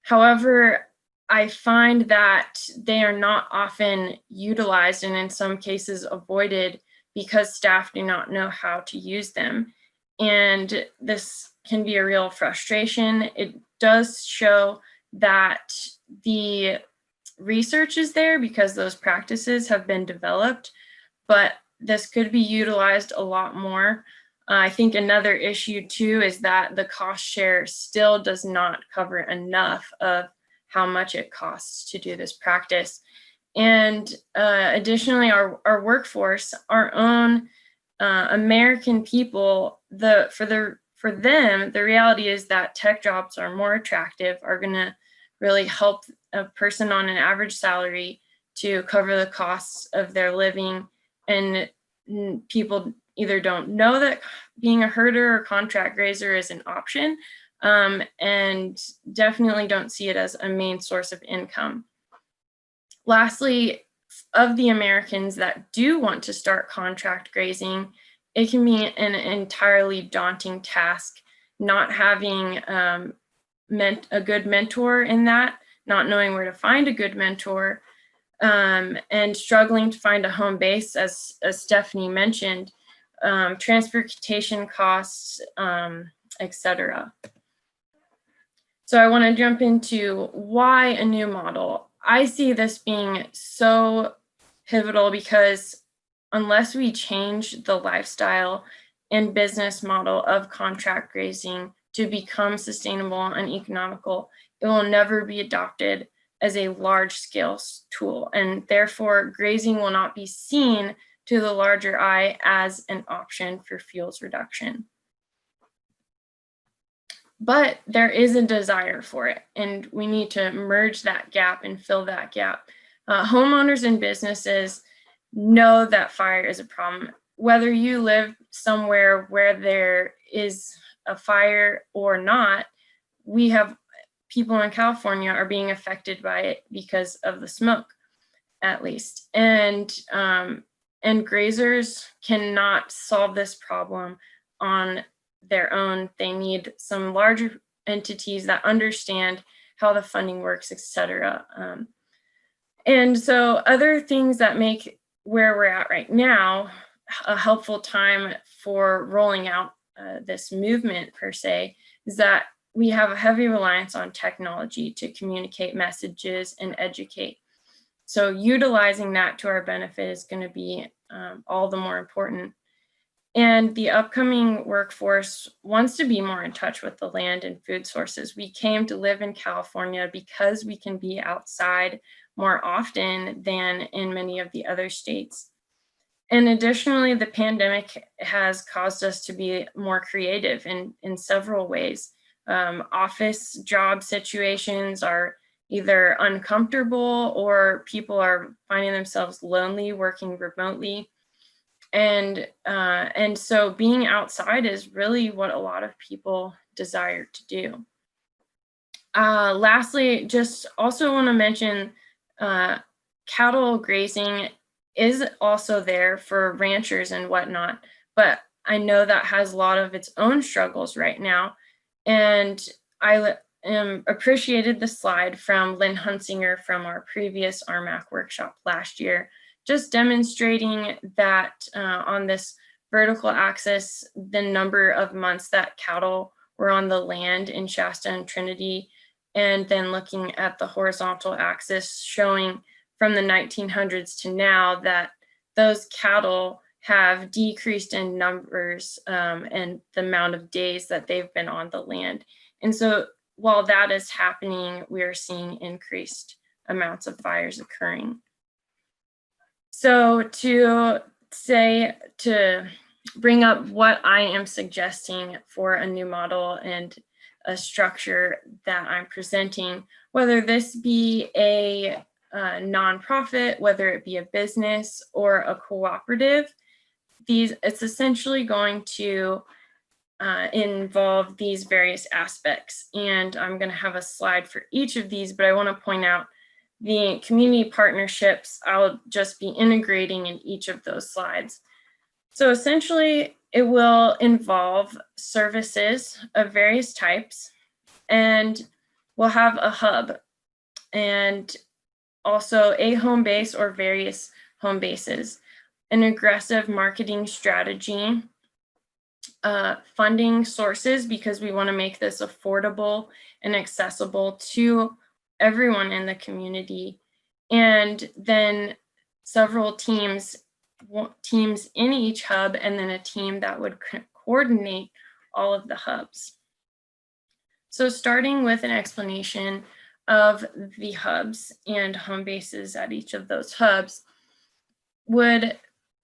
However, I find that they are not often utilized, and in some cases avoided, because staff do not know how to use them. And this can be a real frustration. It does show that the research is there because those practices have been developed, but this could be utilized a lot more. I think another issue too is that the cost share still does not cover enough of how much it costs to do this practice. And additionally, our workforce, our own American people, for them, the reality is that tech jobs are more attractive, are going to really help a person on an average salary to cover the costs of their living. And people either don't know that being a herder or contract grazer is an option, and definitely don't see it as a main source of income. Lastly, of the Americans that do want to start contract grazing, it can be an entirely daunting task, not having a good mentor in that, not knowing where to find a good mentor, and struggling to find a home base, as Stephanie mentioned, transportation costs, etc. So I want to jump into why a new model. I see this being so pivotal because unless we change the lifestyle and business model of contract grazing to become sustainable and economical, it will never be adopted as a large-scale tool, and therefore grazing will not be seen to the larger eye as an option for fuels reduction. But there is a desire for it, and we need to merge that gap and fill that gap. Homeowners and businesses know that fire is a problem. Whether you live somewhere where there is a fire or not, we have people in California are being affected by it because of the smoke, at least. And grazers cannot solve this problem on their own. They need some larger entities that understand how the funding works, etc. And so other things that make where we're at right now a helpful time for rolling out this movement per se is that we have a heavy reliance on technology to communicate messages and educate. So utilizing that to our benefit is going to be all the more important. And the upcoming workforce wants to be more in touch with the land and food sources. We came to live in California because we can be outside more often than in many of the other states. And additionally, the pandemic has caused us to be more creative in several ways. Office job situations are either uncomfortable or people are finding themselves lonely working remotely. And so being outside is really what a lot of people desire to do. Lastly, just also want to mention cattle grazing is also there for ranchers and whatnot, but I know that has a lot of its own struggles right now. And I appreciated the slide from Lynn Hunsinger from our previous RMAC workshop last year, just demonstrating that on this vertical axis, the number of months that cattle were on the land in Shasta and Trinity, and then looking at the horizontal axis showing from the 1900s to now that those cattle have decreased in numbers and the amount of days that they've been on the land. And so while that is happening, we are seeing increased amounts of fires occurring. So to bring up what I am suggesting for a new model and a structure that I'm presenting, whether this be a nonprofit, whether it be a business or a cooperative, it's essentially going to involve these various aspects. And I'm going to have a slide for each of these, but I want to point out the community partnerships I'll just be integrating in each of those slides. So essentially, it will involve services of various types, and we'll have a hub and also a home base or various home bases, an aggressive marketing strategy, funding sources, because we want to make this affordable and accessible to everyone in the community, and then several teams in each hub, and then a team that would coordinate all of the hubs. So starting with an explanation of the hubs and home bases at each of those hubs would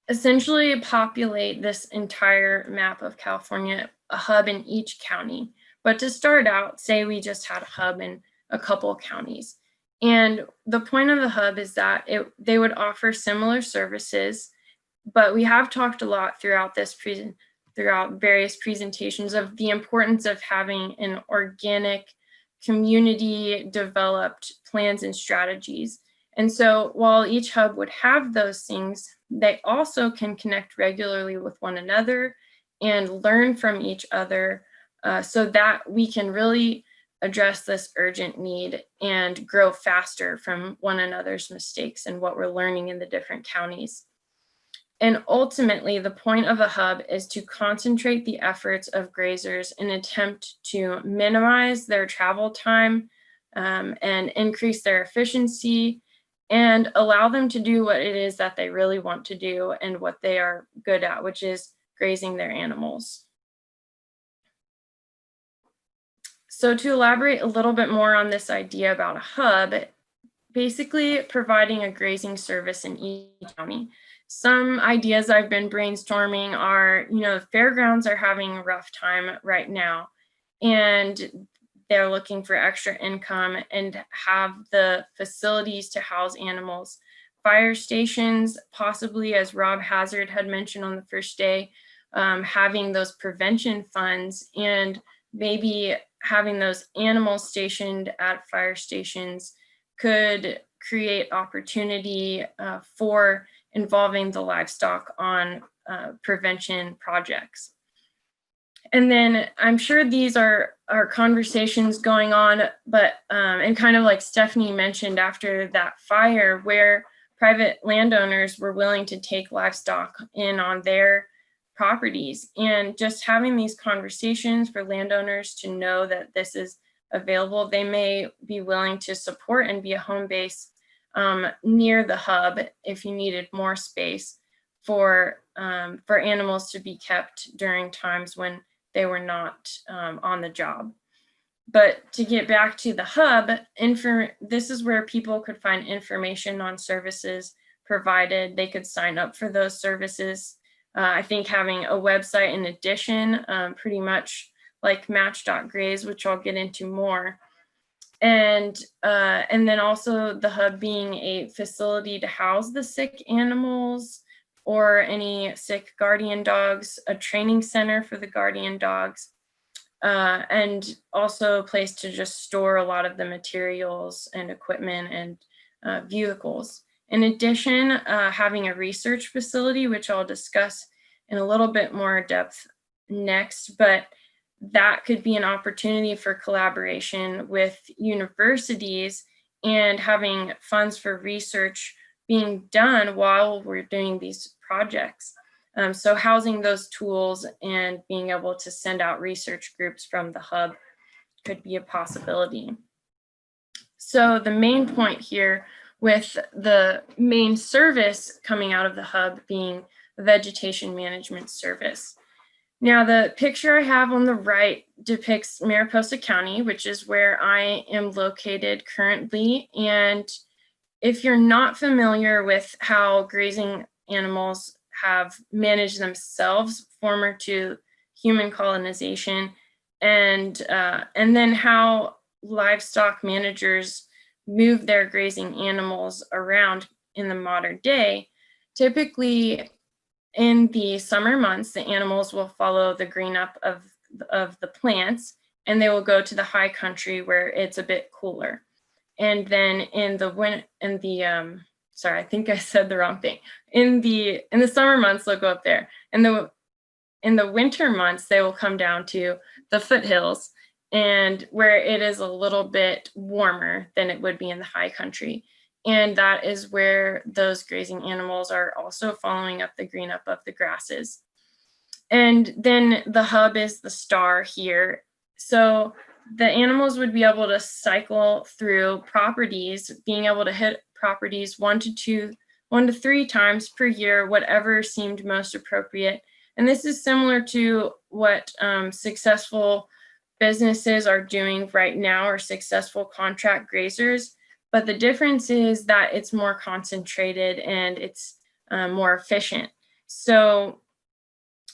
essentially populate this entire map of California, a hub in each county. But to start out, say we just had a hub in a couple counties. And the point of the hub is that they would offer similar services, but we have talked a lot throughout various presentations of the importance of having an organic, community developed plans and strategies. And so while each hub would have those things, they also can connect regularly with one another and learn from each other so that we can really address this urgent need and grow faster from one another's mistakes and what we're learning in the different counties. And ultimately, the point of a hub is to concentrate the efforts of grazers in an attempt to minimize their travel time and increase their efficiency and allow them to do what it is that they really want to do and what they are good at, which is grazing their animals. So to elaborate a little bit more on this idea about a hub, basically providing a grazing service in each county. Some ideas I've been brainstorming are, fairgrounds are having a rough time right now, and they're looking for extra income and have the facilities to house animals. Fire stations, possibly, as Rob Hazard had mentioned on the first day, having those prevention funds and maybe having those animals stationed at fire stations could create opportunity for involving the livestock on prevention projects. And then I'm sure these are conversations going on, but and kind of like Stephanie mentioned after that fire, where private landowners were willing to take livestock in on their properties, and just having these conversations for landowners to know that this is available, they may be willing to support and be a home base near the hub if you needed more space for animals to be kept during times when they were not on the job. But to get back to the hub, this is where people could find information on services provided. They could sign up for those services. I think having a website in addition, pretty much like match.graze, which I'll get into more. And then also the hub being a facility to house the sick animals or any sick guardian dogs, a training center for the guardian dogs, and also a place to just store a lot of the materials and equipment and vehicles. In addition, having a research facility, which I'll discuss in a little bit more depth next, but that could be an opportunity for collaboration with universities and having funds for research being done while we're doing these projects. So housing those tools and being able to send out research groups from the hub could be a possibility. So the main point here with the main service coming out of the hub being the vegetation management service. Now the picture I have on the right depicts Mariposa County, which is where I am located currently. And if you're not familiar with how grazing animals have managed themselves former to human colonization, and then how livestock managers move their grazing animals around in the modern day, typically in the summer months, the animals will follow the green up of the plants, and they will go to the high country where it's a bit cooler. And then in the sorry, I think I said the wrong thing. In the summer months, they'll go up there. And in the winter months, they will come down to the foothills, and where it is a little bit warmer than it would be in the high country. And that is where those grazing animals are also following up the green up of the grasses. And then the hub is the star here. So the animals would be able to cycle through properties, being able to hit properties 1 to 3 times per year, whatever seemed most appropriate. And this is similar to what successful businesses are doing right now, or successful contract grazers. But the difference is that it's more concentrated and it's more efficient. So,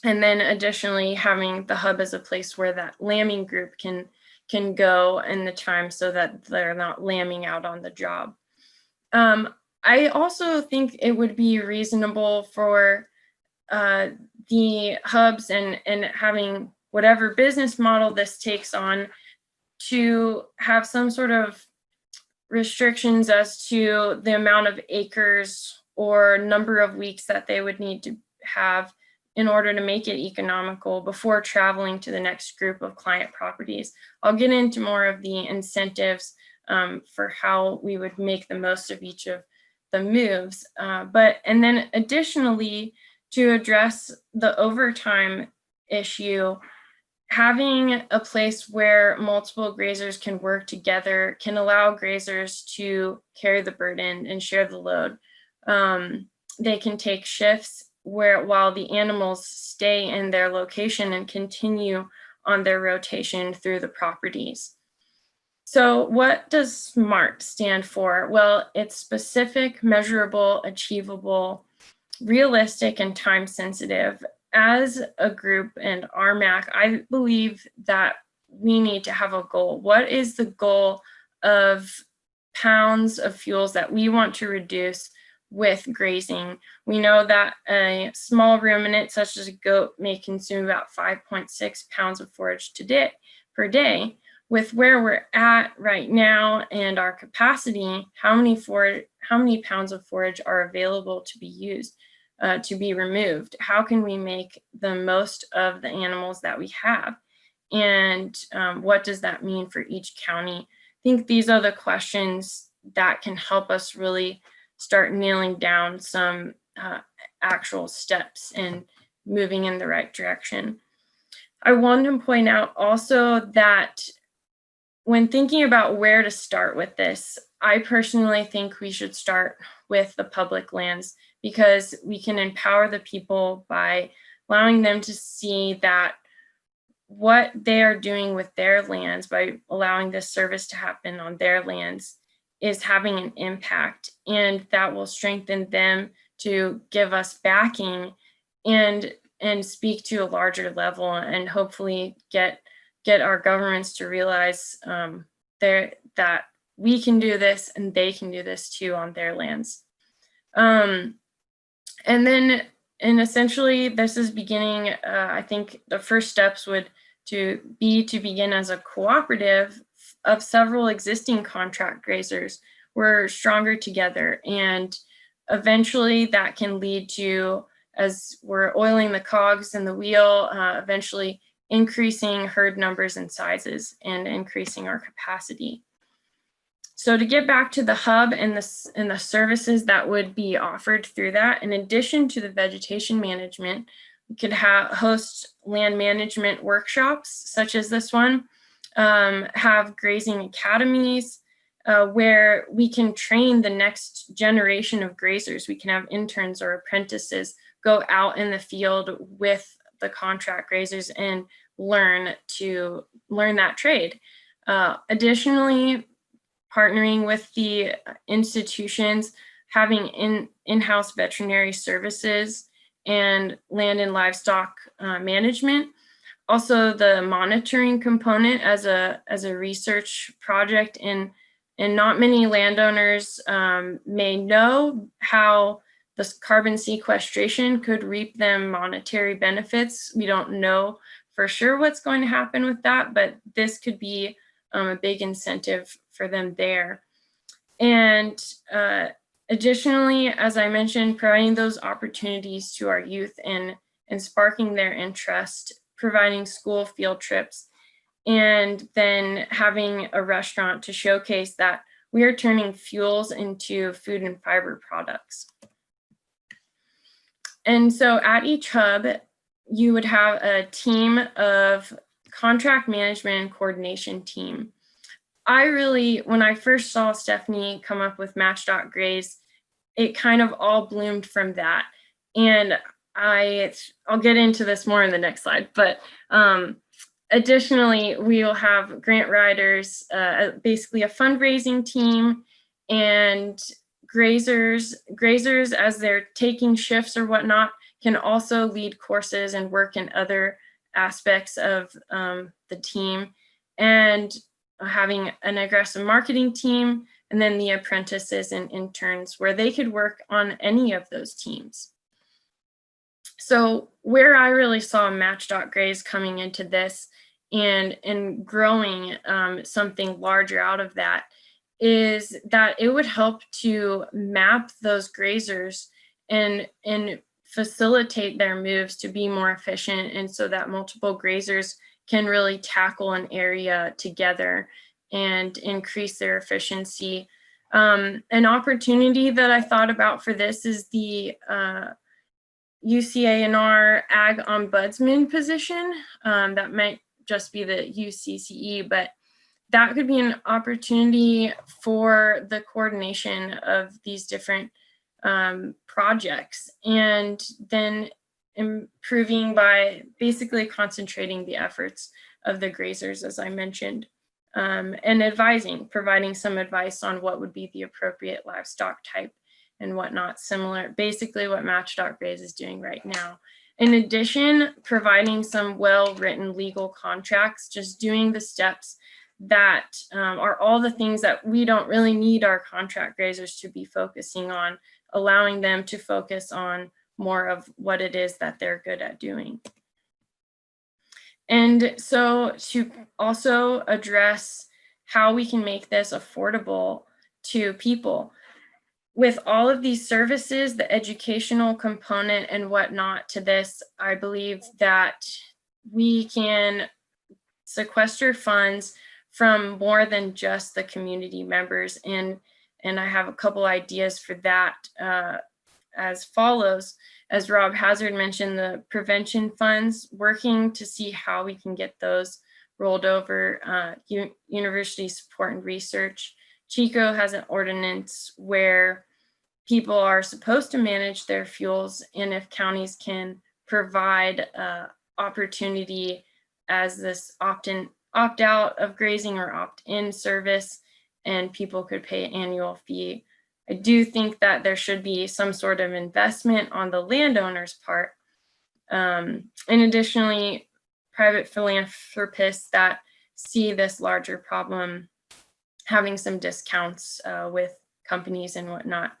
and then additionally having the hub as a place where that lambing group can go in the time so that they're not lambing out on the job. I also think it would be reasonable for the hubs and having whatever business model this takes on to have some sort of restrictions as to the amount of acres or number of weeks that they would need to have in order to make it economical before traveling to the next group of client properties. I'll get into more of the incentives for how we would make the most of each of the moves. And then additionally, to address the overtime issue, having a place where multiple grazers can work together can allow grazers to carry the burden and share the load. They can take shifts while the animals stay in their location and continue on their rotation through the properties. So what does SMART stand for? Well, it's specific, measurable, achievable, realistic, and time sensitive. As a group and RMAC, I believe that we need to have a goal. What is the goal of pounds of fuels that we want to reduce with grazing? We know that a small ruminant such as a goat may consume about 5.6 pounds of forage per day. With where we're at right now and our capacity, how many pounds of forage are available to be used? to be removed? How can we make the most of the animals that we have? And what does that mean for each county? I think these are the questions that can help us really start nailing down some actual steps and moving in the right direction. I want to point out also that when thinking about where to start with this, I personally think we should start with the public lands, because we can empower the people by allowing them to see that what they are doing with their lands, by allowing this service to happen on their lands, is having an impact, and that will strengthen them to give us backing and speak to a larger level, and hopefully get our governments to realize that we can do this and they can do this too on their lands. And essentially this is beginning, I think the first steps would to begin as a cooperative of several existing contract grazers. We're stronger together, and eventually that can lead to, as we're oiling the cogs in the wheel, eventually increasing herd numbers and sizes and increasing our capacity. So to get back to the hub and the services that would be offered through that, in addition to the vegetation management, we could host land management workshops such as this one, have grazing academies where we can train the next generation of grazers. We can have interns or apprentices go out in the field with the contract grazers and learn that trade. Additionally, partnering with the institutions, having in-house veterinary services and land and livestock management. Also the monitoring component as a research project, and not many landowners may know how this carbon sequestration could reap them monetary benefits. We don't know for sure what's going to happen with that, but this could be a big incentive for them there. And additionally, as I mentioned, providing those opportunities to our youth and sparking their interest, providing school field trips, and then having a restaurant to showcase that we are turning fuels into food and fiber products. And so at each hub, you would have a team of contract management and coordination team. When I first saw Stephanie come up with match.graze, it kind of all bloomed from that. And I'll get into this more in the next slide, but additionally, we will have grant writers, basically a fundraising team, and grazers as they're taking shifts or whatnot can also lead courses and work in other aspects of the team, and having an aggressive marketing team, and then the apprentices and interns where they could work on any of those teams. So where I really saw match.graze coming into this and growing something larger out of that is that it would help to map those grazers and facilitate their moves to be more efficient, and so that multiple grazers can really tackle an area together and increase their efficiency. An opportunity that I thought about for this is the UCANR Ag Ombudsman position. That might just be the UCCE, but that could be an opportunity for the coordination of these different projects, and then improving by basically concentrating the efforts of the grazers, as I mentioned, and providing some advice on what would be the appropriate livestock type and whatnot, basically what match.graze is doing right now. In addition, providing some well-written legal contracts, just doing the steps that are all the things that we don't really need our contract grazers to be focusing on, allowing them to focus on more of what it is that they're good at doing. And so to also address how we can make this affordable to people, with all of these services, the educational component and whatnot to this, I believe that we can sequester funds from more than just the community members. And I have a couple ideas for that as follows. As Rob Hazard mentioned, the prevention funds, working to see how we can get those rolled over, university support and research. Chico has an ordinance where people are supposed to manage their fuels, and if counties can provide opportunity as this opt out of grazing or opt in service, and people could pay an annual fee. I do think that there should be some sort of investment on the landowner's part. And additionally, private philanthropists that see this larger problem having some discounts with companies and whatnot.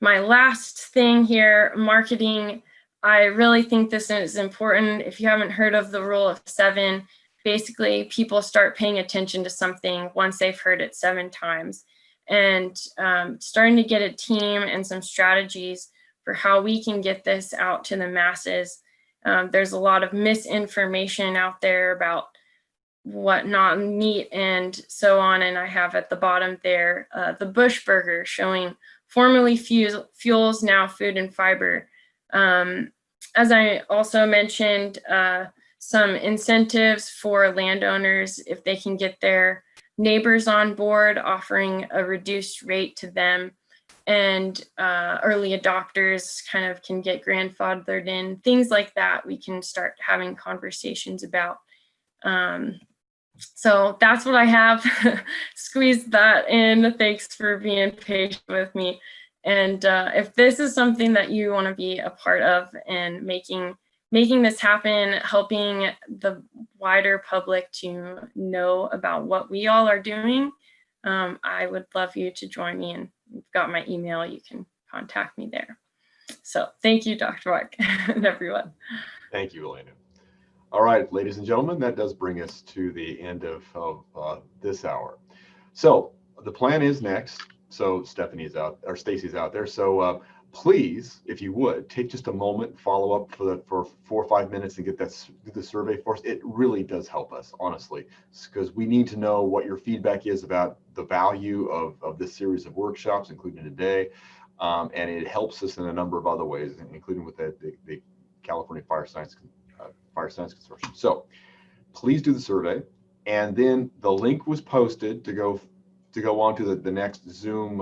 My last thing here, marketing. I really think this is important. If you haven't heard of the rule of 7, basically people start paying attention to something once they've heard it 7 times. And starting to get a team and some strategies for how we can get this out to the masses. There's a lot of misinformation out there about what not meat and so on. And I have at the bottom there, the Bush Burger showing formerly fuels, now food and fiber. As I also mentioned, some incentives for landowners if they can get their neighbors on board, offering a reduced rate to them, and early adopters kind of can get grandfathered in, things like that. We can start having conversations about. So that's what I have. Squeezed that in. Thanks for being patient with me. And if this is something that you want to be a part of and making this happen, helping the wider public to know about what we all are doing, I would love you to join me, and you've got my email. You can contact me there. So thank you, Dr. Mark, and everyone. Thank you, Elaina. All right, ladies and gentlemen, that does bring us to the end of this hour. So the plan is next. So Stephanie's out, or Stacy's out there. So please, if you would, take just a moment, follow up for 4 or 5 minutes and get do the survey for us. It really does help us, honestly, because we need to know what your feedback is about the value of this series of workshops, including today. And it helps us in a number of other ways, including with the California Fire Science Consortium. So please do the survey. And then the link was posted to go on to the next Zoom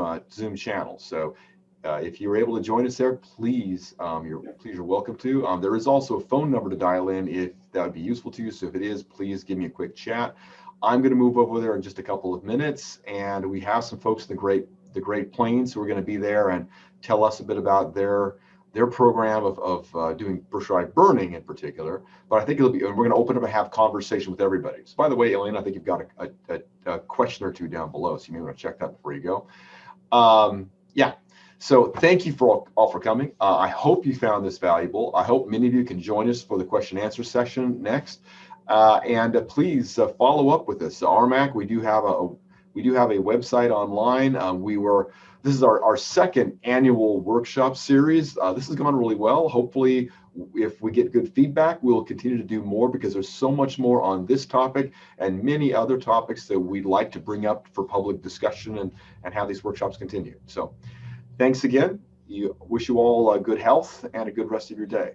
channel. So if you're able to join us there, please, you're welcome to. There is also a phone number to dial in if that would be useful to you. So if it is, please give me a quick chat. I'm going to move over there in just a couple of minutes, and we have some folks in the Great Plains who are going to be there and tell us a bit about their program of doing pressurized burning in particular. But I think we're going to open up and have conversation with everybody. So by the way, Elaina, I think you've got a question or two down below, so you may want to check that before you go. Yeah. So thank you all for coming. I hope you found this valuable. I hope many of you can join us for the question and answer session next. And please follow up with us. RMAC, we do have a website online. This is our second annual workshop series. This has gone really well. Hopefully, if we get good feedback, we'll continue to do more, because there's so much more on this topic and many other topics that we'd like to bring up for public discussion and have these workshops continue. So thanks again. Wish you all good health and a good rest of your day.